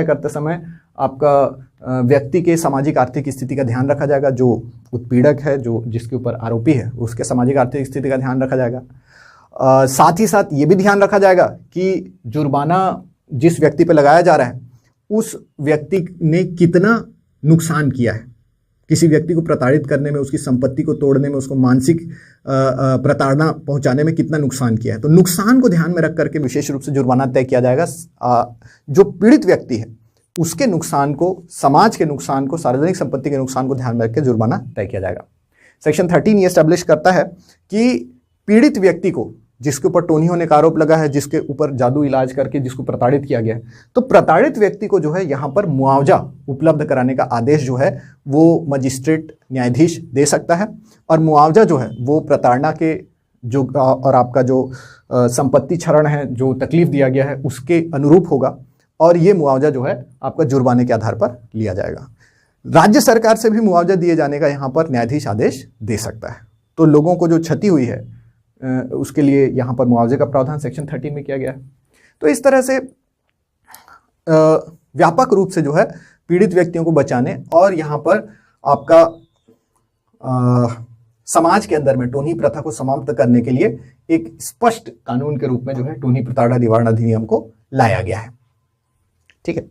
करते समय आपका व्यक्ति के सामाजिक आर्थिक स्थिति का ध्यान रखा जाएगा। जो उत्पीड़क है, जो जिसके ऊपर आरोपी है, उसके सामाजिक आर्थिक स्थिति का ध्यान रखा जाएगा। साथ ही साथ ये भी ध्यान रखा जाएगा कि जुर्माना जिस व्यक्ति पे लगाया जा रहा है उस व्यक्ति ने कितना नुकसान किया है, किसी व्यक्ति को प्रताड़ित करने में, उसकी संपत्ति को तोड़ने में, उसको मानसिक प्रताड़ना पहुंचाने में कितना नुकसान किया है। तो नुकसान को ध्यान में रख करके विशेष रूप से जुर्माना तय किया जाएगा। जो पीड़ित व्यक्ति है उसके नुकसान को, समाज के नुकसान को, सार्वजनिक संपत्ति के नुकसान को ध्यान में रख के जुर्माना तय किया जाएगा। सेक्शन 13 ये एस्टैब्लिश करता है कि पीड़ित व्यक्ति को, जिसके ऊपर टोनी होने का आरोप लगा है, जिसके ऊपर जादू इलाज करके जिसको प्रताड़ित किया गया है, तो प्रताड़ित व्यक्ति को जो है यहाँ पर मुआवजा उपलब्ध कराने का आदेश जो है वो मजिस्ट्रेट न्यायाधीश दे सकता है। और मुआवजा जो है वो प्रताड़ना के जो और आपका जो संपत्ति क्षरण है, जो तकलीफ दिया गया है, उसके अनुरूप होगा, और ये मुआवजा जो है आपका जुर्माने के आधार पर लिया जाएगा। राज्य सरकार से भी मुआवजा दिए जाने का यहाँ पर न्यायाधीश आदेश दे सकता है। तो लोगों को जो क्षति हुई है उसके लिए यहाँ पर मुआवजे का प्रावधान सेक्शन 13 में किया गया है। तो इस तरह से व्यापक रूप से जो है पीड़ित व्यक्तियों को बचाने और यहाँ पर आपका समाज के अंदर में टोनी प्रथा को समाप्त करने के लिए एक स्पष्ट कानून के रूप में जो है टोनी प्रताड़ना निवारण अधिनियम को लाया गया है। ठीक है,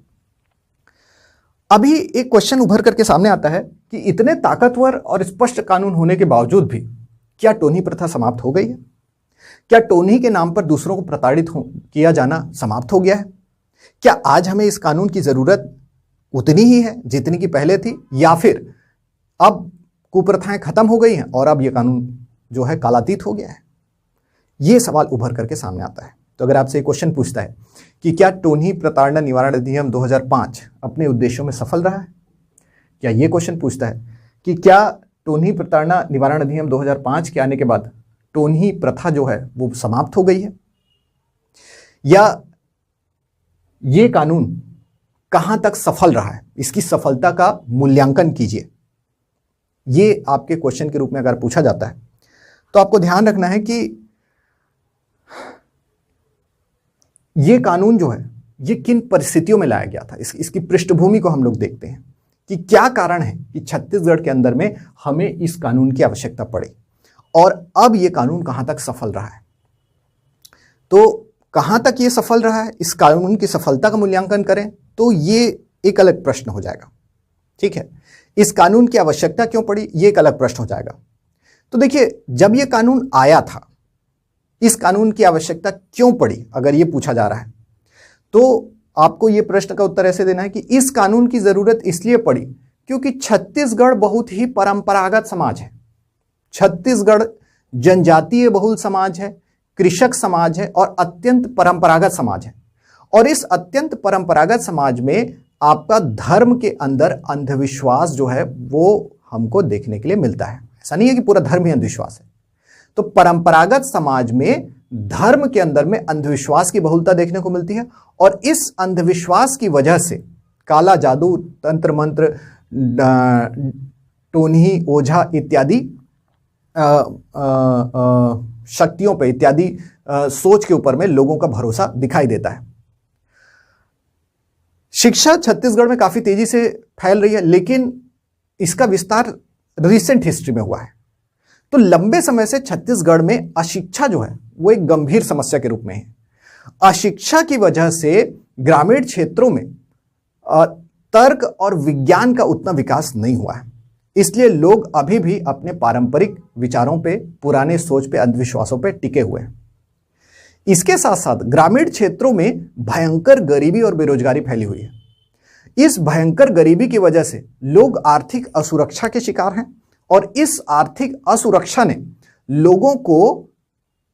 अभी एक क्वेश्चन उभर करके सामने आता है कि इतने ताकतवर और स्पष्ट कानून होने के बावजूद भी क्या टोनी प्रथा समाप्त हो गई है? क्या टोनी के नाम पर दूसरों को प्रताड़ित किया जाना समाप्त हो गया है? क्या आज हमें इस कानून की जरूरत उतनी ही है जितनी की पहले थी, या फिर अब कुप्रथाएं खत्म हो गई हैं और अब यह कानून जो है कालातीत हो गया है? यह सवाल उभर करके सामने आता है। तो अगर आपसे एक क्वेश्चन पूछता है कि क्या टोनी प्रताड़ना निवारण अधिनियम 2005 अपने उद्देश्यों में सफल रहा है, क्या यह क्वेश्चन पूछता है कि क्या टोनी प्रताड़ना निवारण अधिनियम 2005 के आने के बाद टोनी प्रथा जो है वो समाप्त हो गई है, या ये कानून कहां तक सफल रहा है, इसकी सफलता का मूल्यांकन कीजिए। ये आपके क्वेश्चन के रूप में अगर पूछा जाता है तो आपको ध्यान रखना है कि ये कानून जो है ये किन परिस्थितियों में लाया गया था। इसकी पृष्ठभूमि को हम लोग देखते हैं कि क्या कारण है कि छत्तीसगढ़ के अंदर में हमें इस कानून की आवश्यकता पड़ी और अब ये कानून कहां तक सफल रहा है। तो कहां तक ये सफल रहा है, इस कानून की सफलता का मूल्यांकन करें तो ये एक अलग प्रश्न हो जाएगा। ठीक है, इस कानून की आवश्यकता क्यों पड़ी, ये एक अलग प्रश्न हो जाएगा। तो देखिए, जब ये कानून आया था, इस कानून की आवश्यकता क्यों पड़ी, अगर ये पूछा जा रहा है तो आपको ये प्रश्न का उत्तर ऐसे देना है कि इस कानून की जरूरत इसलिए पड़ी क्योंकि छत्तीसगढ़ बहुत ही परंपरागत समाज है। छत्तीसगढ़ जनजातीय बहुल समाज है, कृषक समाज है और अत्यंत परंपरागत समाज है। और इस अत्यंत परंपरागत समाज में आपका धर्म के अंदर अंधविश्वास जो है वो हमको देखने के लिए मिलता है। ऐसा नहीं है कि पूरा धर्म ही अंधविश्वास है। तो परंपरागत समाज में धर्म के अंदर में अंधविश्वास की बहुलता देखने को मिलती है और इस अंधविश्वास की वजह से काला जादू, तंत्र मंत्र, टोनही, ओझा इत्यादि शक्तियों पे इत्यादि सोच के ऊपर में लोगों का भरोसा दिखाई देता है। शिक्षा छत्तीसगढ़ में काफी तेजी से फैल रही है, लेकिन इसका विस्तार रिसेंट हिस्ट्री में हुआ है। तो लंबे समय से छत्तीसगढ़ में अशिक्षा जो है वो एक गंभीर समस्या के रूप में है। अशिक्षा की वजह से ग्रामीण क्षेत्रों में तर्क और विज्ञान का उतना विकास नहीं हुआ है। इसलिए लोग अभी भी अपने पारंपरिक विचारों पे, पुराने सोच पे, अंधविश्वासों पे टिके हुए हैं। इसके साथ साथ ग्रामीण क्षेत्रों में भयंकर गरीबी और बेरोजगारी फैली हुई है। इस भयंकर गरीबी की वजह से लोग आर्थिक असुरक्षा के शिकार हैं और इस आर्थिक असुरक्षा ने लोगों को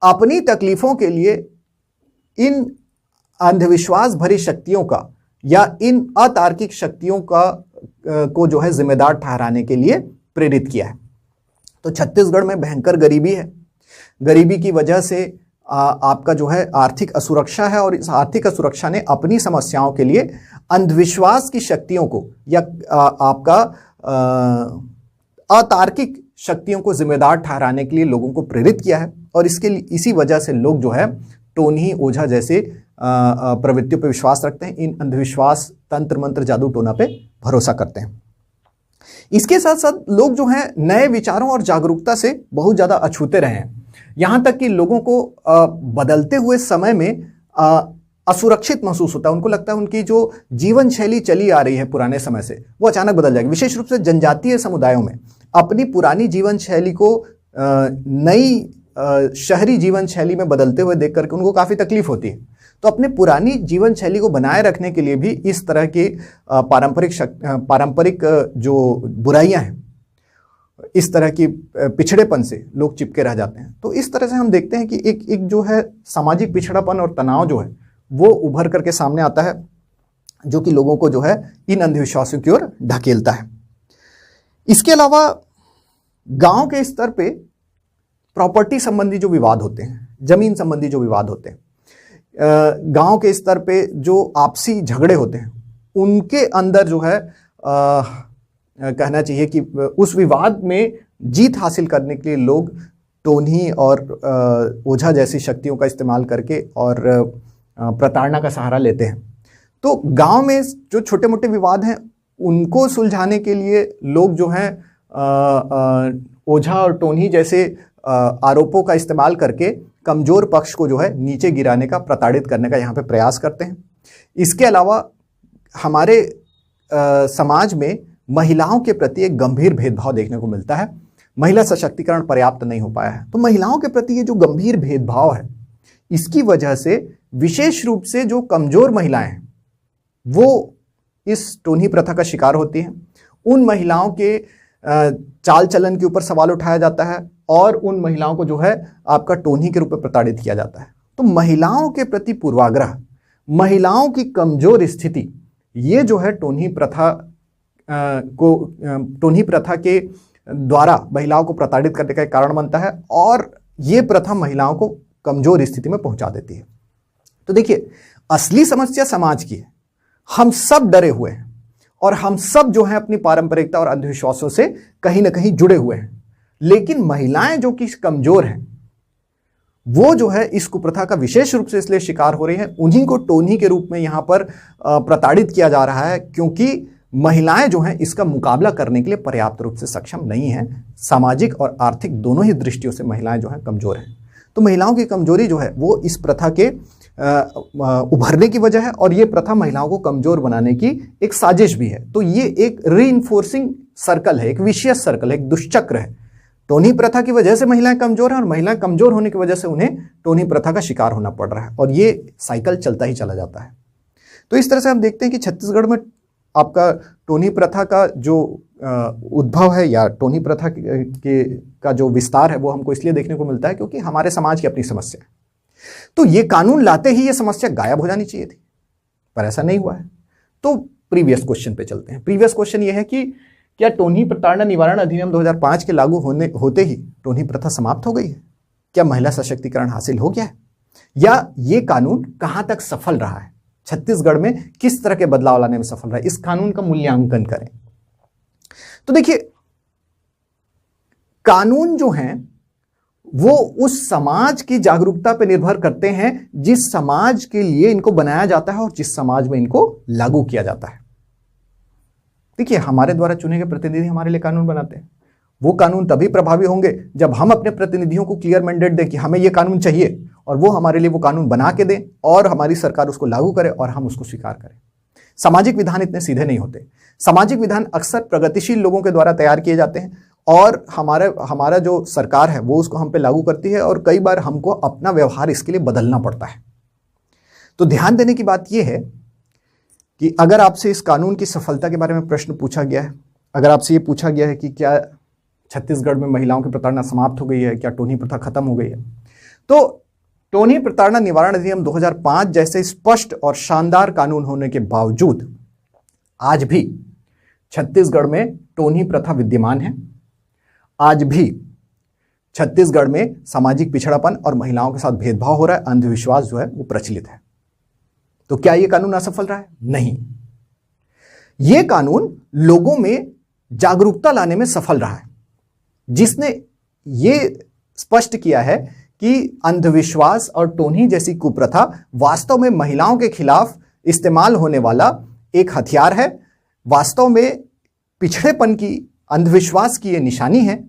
अपनी तकलीफों के लिए इन अंधविश्वास भरी शक्तियों का या इन अतार्किक शक्तियों को जो है जिम्मेदार ठहराने के लिए प्रेरित किया है। तो छत्तीसगढ़ में भयंकर गरीबी है। गरीबी की वजह से आपका जो है आर्थिक असुरक्षा है और इस आर्थिक असुरक्षा ने अपनी समस्याओं के लिए अंधविश्वास की शक्तियों को या आपका अतार्किक शक्तियों को जिम्मेदार ठहराने के लिए लोगों को प्रेरित किया है। और इसी वजह से लोग जो है टोनही, ओझा जैसे प्रवृत्तियों पर विश्वास रखते हैं। इन अंधविश्वास, तंत्र मंत्र, जादू टोना पे भरोसा करते हैं। इसके साथ साथ लोग जो हैं नए विचारों और जागरूकता से बहुत ज्यादा अछूते रहे हैं। यहां तक कि लोगों को बदलते हुए समय में असुरक्षित महसूस होता है। उनको लगता है उनकी जो जीवन शैली चली आ रही है पुराने समय से वो अचानक बदल जाएगी। विशेष रूप से जनजातीय समुदायों में अपनी पुरानी जीवन शैली को नई शहरी जीवन शैली में बदलते हुए देख करके उनको काफी तकलीफ होती है। तो अपने पुरानी जीवन शैली को बनाए रखने के लिए भी इस तरह के पारंपरिक जो बुराइयां हैं, इस तरह की पिछड़ेपन से लोग चिपके रह जाते हैं। तो इस तरह से हम देखते हैं कि एक जो है सामाजिक पिछड़ापन और तनाव जो है वो उभर करके सामने आता है, जो कि लोगों को जो है इन अंधविश्वासों की ओर ढकेलता है। इसके अलावा गांव के स्तर पे प्रॉपर्टी संबंधी जो विवाद होते हैं, जमीन संबंधी जो विवाद होते हैं, गांव के स्तर पे जो आपसी झगड़े होते हैं, उनके अंदर जो है कहना चाहिए कि उस विवाद में जीत हासिल करने के लिए लोग टोनही और ओझा जैसी शक्तियों का इस्तेमाल करके और प्रताड़ना का सहारा लेते हैं। तो गांव में जो छोटे मोटे विवाद हैं उनको सुलझाने के लिए लोग जो हैं ओझा और टोनही जैसे आरोपों का इस्तेमाल करके कमजोर पक्ष को जो है नीचे गिराने का, प्रताड़ित करने का यहाँ पे प्रयास करते हैं। इसके अलावा हमारे समाज में महिलाओं के प्रति एक गंभीर भेदभाव देखने को मिलता है। महिला सशक्तिकरण पर्याप्त नहीं हो पाया है। तो महिलाओं के प्रति ये जो गंभीर भेदभाव है, इसकी वजह से विशेष रूप से जो कमजोर महिलाएं हैं वो इस टोनही प्रथा का शिकार होती हैं। उन महिलाओं के चाल चलन के ऊपर सवाल उठाया जाता है और उन महिलाओं को जो है आपका टोनही के रूप में प्रताड़ित किया जाता है। तो महिलाओं के प्रति पूर्वाग्रह, महिलाओं की कमजोर स्थिति, ये जो है टोनही प्रथा के द्वारा महिलाओं को प्रताड़ित करने का एक कारण बनता है और ये प्रथा महिलाओं को कमजोर स्थिति में पहुंचा देती है। तो देखिए, असली समस्या समाज की है। हम सब डरे हुए हैं और हम सब जो है अपनी पारंपरिकता और अंधविश्वासों से कहीं ना कहीं जुड़े हुए हैं। लेकिन महिलाएं जो कि कमजोर हैं, वो जो है इस कुप्रथा का विशेष रूप से इसलिए शिकार हो रही है, उन्हीं को टोनी के रूप में यहां पर प्रताड़ित किया जा रहा है, क्योंकि महिलाएं जो हैं इसका मुकाबला करने के लिए पर्याप्त रूप से सक्षम नहीं है। सामाजिक और आर्थिक दोनों ही दृष्टियों से महिलाएं जो हैं कमजोर हैं। तो महिलाओं की कमजोरी जो है वो इस प्रथा के उभरने की वजह है, और ये प्रथा महिलाओं को कमजोर बनाने की एक साजिश भी है। तो ये एक रीइंफोर्सिंग सर्कल है, एक विशियस सर्कल है, एक दुष्चक्र है। टोनी प्रथा की वजह से महिलाएं कमजोर हैं और महिलाएं कमजोर होने की वजह से उन्हें टोनी प्रथा का शिकार होना पड़ रहा है, और ये साइकिल चलता ही चला जाता है। तो इस तरह से हम देखते हैं कि छत्तीसगढ़ में आपका टोनी प्रथा का जो उद्भव है या टोनी प्रथा का जो विस्तार है वो हमको इसलिए देखने को मिलता है क्योंकि हमारे समाज की अपनी समस्या है। तो ये कानून लाते ही ये समस्या गायब हो जानी चाहिए थी, पर ऐसा नहीं हुआ है। तो प्रीवियस क्वेश्चन पे चलते हैं। प्रीवियस क्वेश्चन ये है कि क्या टोनी प्रताड़ना निवारण अधिनियम 2005 के लागू होते ही टोनी प्रथा समाप्त हो गई है? क्या महिला सशक्तिकरण हासिल हो गया है? या ये कानून कहां तक सफल रहा है? छत्तीसगढ़ में किस तरह के बदलाव लाने में सफल रहा है? इस कानून का मूल्यांकन करें। तो देखिए, कानून जो हैं वो उस समाज की जागरूकता पर निर्भर करते हैं जिस समाज के लिए इनको बनाया जाता है और जिस समाज में इनको लागू किया जाता है। देखिए, हमारे द्वारा चुने गए प्रतिनिधि हमारे लिए कानून बनाते हैं। वो कानून तभी प्रभावी होंगे जब हम अपने प्रतिनिधियों को क्लियर मैंडेट दें कि हमें ये कानून चाहिए, और वो हमारे लिए वो कानून बना के दें और हमारी सरकार उसको लागू करे और हम उसको स्वीकार करें। सामाजिक विधान इतने सीधे नहीं होते। सामाजिक विधान अक्सर प्रगतिशील लोगों के द्वारा तैयार किए जाते हैं और हमारा जो सरकार है वो उसको हम पे लागू करती है, और कई बार हमको अपना व्यवहार इसके लिए बदलना पड़ता है। तो ध्यान देने की बात यह है कि अगर आपसे इस कानून की सफलता के बारे में प्रश्न पूछा गया है, अगर आपसे ये पूछा गया है कि क्या छत्तीसगढ़ में महिलाओं की प्रताड़ना समाप्त हो गई है, क्या टोनी प्रथा खत्म हो गई है, तो टोनी प्रताड़ना निवारण अधिनियम 2005 जैसे स्पष्ट और शानदार कानून होने के बावजूद आज भी छत्तीसगढ़ में टोनी प्रथा विद्यमान है। आज भी छत्तीसगढ़ में सामाजिक पिछड़ापन और महिलाओं के साथ भेदभाव हो रहा है, अंधविश्वास जो है वो प्रचलित है। तो क्या यह कानून असफल रहा है? नहीं, यह कानून लोगों में जागरूकता लाने में सफल रहा है, जिसने यह स्पष्ट किया है कि अंधविश्वास और टोनी जैसी कुप्रथा वास्तव में महिलाओं के खिलाफ इस्तेमाल होने वाला एक हथियार है। वास्तव में पिछड़ेपन की, अंधविश्वास की ये निशानी है,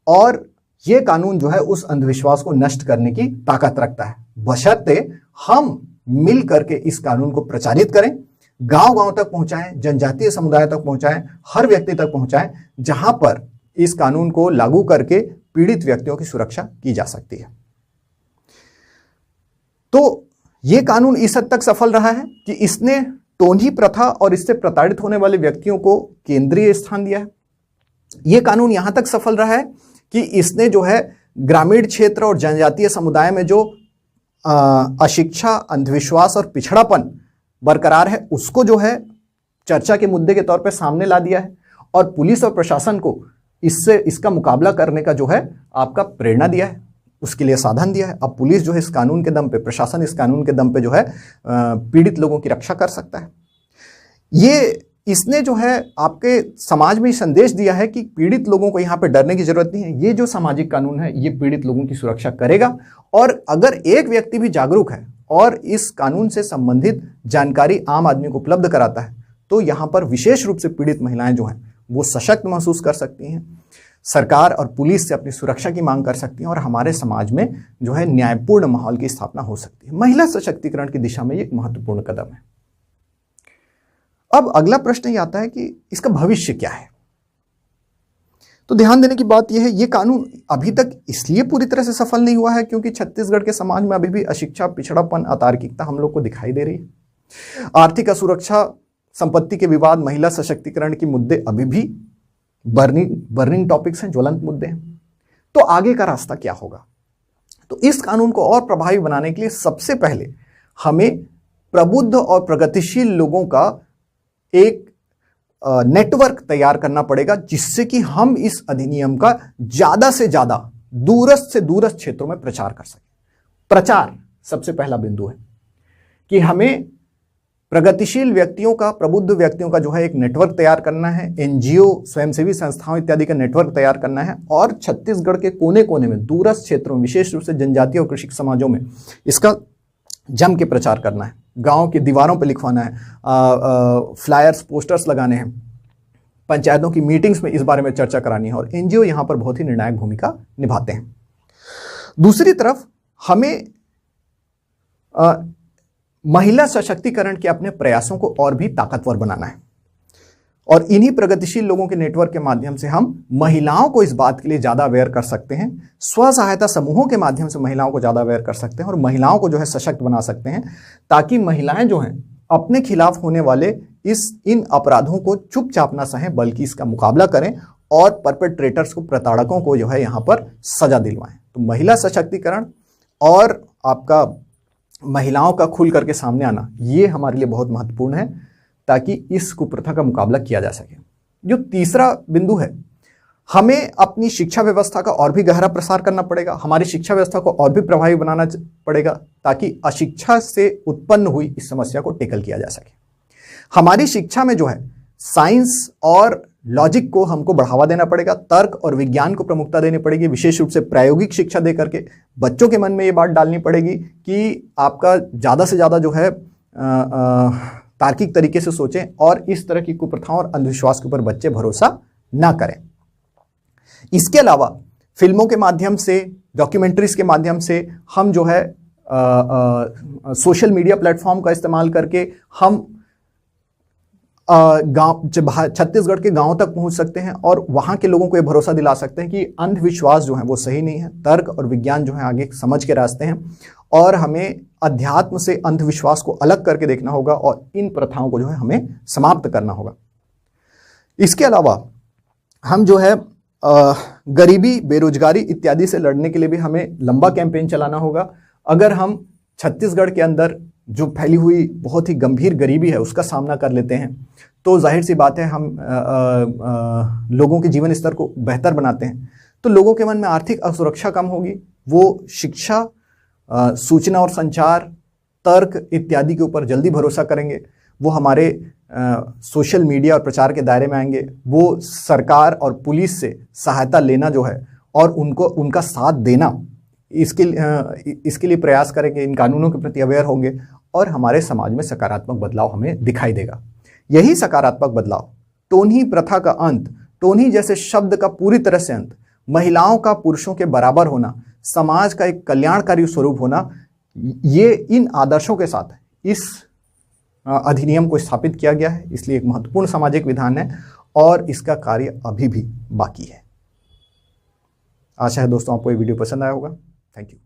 और ये कानून जो है उस अंधविश्वास को नष्ट करने की ताकत रखता है, बशर्ते हम मिल करके इस कानून को प्रचारित करें, गांव-गांव तक पहुंचाएं, जनजातीय समुदाय तक पहुंचाएं, हर व्यक्ति तक पहुंचाएं, जहां पर इस कानून को लागू करके पीड़ित व्यक्तियों की सुरक्षा की जा सकती है। तो यह कानून इस हद तक सफल रहा है कि इसने टोनी प्रथा और इससे प्रताड़ित होने वाले व्यक्तियों को केंद्रीय स्थान दिया है। यह कानून यहां तक सफल रहा है कि इसने जो है ग्रामीण क्षेत्र और जनजातीय समुदाय में जो अशिक्षा, अंधविश्वास और पिछड़ापन बरकरार है उसको जो है चर्चा के मुद्दे के तौर पर सामने ला दिया है, और पुलिस और प्रशासन को इसका मुकाबला करने का जो है आपका प्रेरणा दिया है, उसके लिए साधन दिया है। अब पुलिस जो है इस कानून के दम पे, प्रशासन इस कानून के दम पे जो है पीड़ित लोगों की रक्षा कर सकता है। इसने जो है आपके समाज में संदेश दिया है कि पीड़ित लोगों को यहाँ पे डरने की जरूरत नहीं है। ये जो सामाजिक कानून है ये पीड़ित लोगों की सुरक्षा करेगा, और अगर एक व्यक्ति भी जागरूक है और इस कानून से संबंधित जानकारी आम आदमी को उपलब्ध कराता है, तो यहाँ पर विशेष रूप से पीड़ित महिलाएं जो हैं वो सशक्त महसूस कर सकती हैं, सरकार और पुलिस से अपनी सुरक्षा की मांग कर सकती हैं, और हमारे समाज में जो है न्यायपूर्ण माहौल की स्थापना हो सकती है। महिला सशक्तिकरण की दिशा में ये एक महत्वपूर्ण कदम है। अब अगला प्रश्न ये आता है कि इसका भविष्य क्या है। तो ध्यान देने की बात यह है, ये कानून अभी तक इसलिए पूरी तरह से सफल नहीं हुआ है क्योंकि छत्तीसगढ़ के समाज में अभी भी अशिक्षा, पिछड़ापन, अतार्किकता हम लोग को दिखाई दे रही है। आर्थिक असुरक्षा, संपत्ति के विवाद, महिला सशक्तिकरण के मुद्दे अभी भी बर्निंग टॉपिक्स हैं, ज्वलंत मुद्दे हैं। तो आगे का रास्ता क्या होगा? तो इस कानून को और प्रभावी बनाने के लिए सबसे पहले हमें प्रबुद्ध और प्रगतिशील लोगों का एक नेटवर्क तैयार करना पड़ेगा, जिससे कि हम इस अधिनियम का ज्यादा से ज्यादा दूरस्थ से दूरस्थ क्षेत्रों में प्रचार कर सकें। प्रचार सबसे पहला बिंदु है कि हमें प्रगतिशील व्यक्तियों का, प्रबुद्ध व्यक्तियों का जो है एक नेटवर्क तैयार करना है, एनजीओ, स्वयंसेवी संस्थाओं इत्यादि का नेटवर्क तैयार करना है, और छत्तीसगढ़ के कोने कोने में, दूरस्थ क्षेत्रों में, विशेष रूप से जनजातीय और कृषि समाजों में इसका जम के प्रचार करना है। गांव की दीवारों पर लिखवाना है, फ्लायर्स, पोस्टर्स लगाने हैं, पंचायतों की मीटिंग्स में इस बारे में चर्चा करानी है, और एनजीओ यहां पर बहुत ही निर्णायक भूमिका निभाते हैं। दूसरी तरफ हमें महिला सशक्तिकरण के अपने प्रयासों को और भी ताकतवर बनाना है, और इन्हीं प्रगतिशील लोगों के नेटवर्क के माध्यम से हम महिलाओं को इस बात के लिए ज्यादा अवेयर कर सकते हैं, स्व सहायता समूहों के माध्यम से महिलाओं को ज्यादा अवेयर कर सकते हैं और महिलाओं को जो है सशक्त बना सकते हैं, ताकि महिलाएं जो हैं अपने खिलाफ होने वाले इन अपराधों को चुपचाप ना सहें, बल्कि इसका मुकाबला करें और परपेट्रेटर्स को, प्रताड़कों को जो है यहां पर सजा दिलवाएं। तो महिला सशक्तिकरण और आपका महिलाओं का खुल करके सामने आना, ये हमारे लिए बहुत महत्वपूर्ण है, ताकि इस कुप्रथा का मुकाबला किया जा सके। जो तीसरा बिंदु है, हमें अपनी शिक्षा व्यवस्था का और भी गहरा प्रसार करना पड़ेगा, हमारी शिक्षा व्यवस्था को और भी प्रभावी बनाना पड़ेगा, ताकि अशिक्षा से उत्पन्न हुई इस समस्या को टेकल किया जा सके। हमारी शिक्षा में जो है साइंस और लॉजिक को हमको बढ़ावा देना पड़ेगा, तर्क और विज्ञान को प्रमुखता देनी पड़ेगी, विशेष रूप से प्रायोगिक शिक्षा दे करके बच्चों के मन में ये बात डालनी पड़ेगी कि आपका ज़्यादा से ज़्यादा जो है तार्किक तरीके से सोचें, और इस तरह की कुप्रथाओं और अंधविश्वास के ऊपर बच्चे भरोसा ना करें। इसके अलावा फिल्मों के माध्यम से, डॉक्यूमेंट्रीज के माध्यम से हम जो है सोशल मीडिया प्लेटफॉर्म का इस्तेमाल करके हम छत्तीसगढ़ के गांव तक पहुंच सकते हैं और वहां के लोगों को ये भरोसा दिला सकते हैं कि अंधविश्वास जो है वो सही नहीं है, तर्क और विज्ञान जो है आगे समझ के रास्ते हैं, और हमें अध्यात्म से अंधविश्वास को अलग करके देखना होगा और इन प्रथाओं को जो है हमें समाप्त करना होगा। इसके अलावा हम जो है गरीबी, बेरोजगारी इत्यादि से लड़ने के लिए भी हमें लंबा कैंपेन चलाना होगा। अगर हम छत्तीसगढ़ के अंदर जो फैली हुई बहुत ही गंभीर गरीबी है उसका सामना कर लेते हैं, तो जाहिर सी बात है हम लोगों के जीवन स्तर को बेहतर बनाते हैं, तो लोगों के मन में आर्थिक असुरक्षा कम होगी, वो शिक्षा, सूचना और संचार, तर्क इत्यादि के ऊपर जल्दी भरोसा करेंगे, वो हमारे सोशल मीडिया और प्रचार के दायरे में आएंगे, वो सरकार और पुलिस से सहायता लेना जो है और उनका साथ देना, इसके लिए प्रयास करेंगे, इन कानूनों के प्रति अवेयर होंगे, और हमारे समाज में सकारात्मक बदलाव हमें दिखाई देगा। यही सकारात्मक बदलाव, टोन्ही प्रथा का अंत, टोन्ही जैसे शब्द का पूरी तरह से अंत, महिलाओं का पुरुषों के बराबर होना, समाज का एक कल्याणकारी स्वरूप होना, ये इन आदर्शों के साथ इस अधिनियम को स्थापित किया गया है। इसलिए एक महत्वपूर्ण सामाजिक विधान है और इसका कार्य अभी भी बाकी है। आशा है दोस्तों आपको ये वीडियो पसंद आया होगा। Thank you.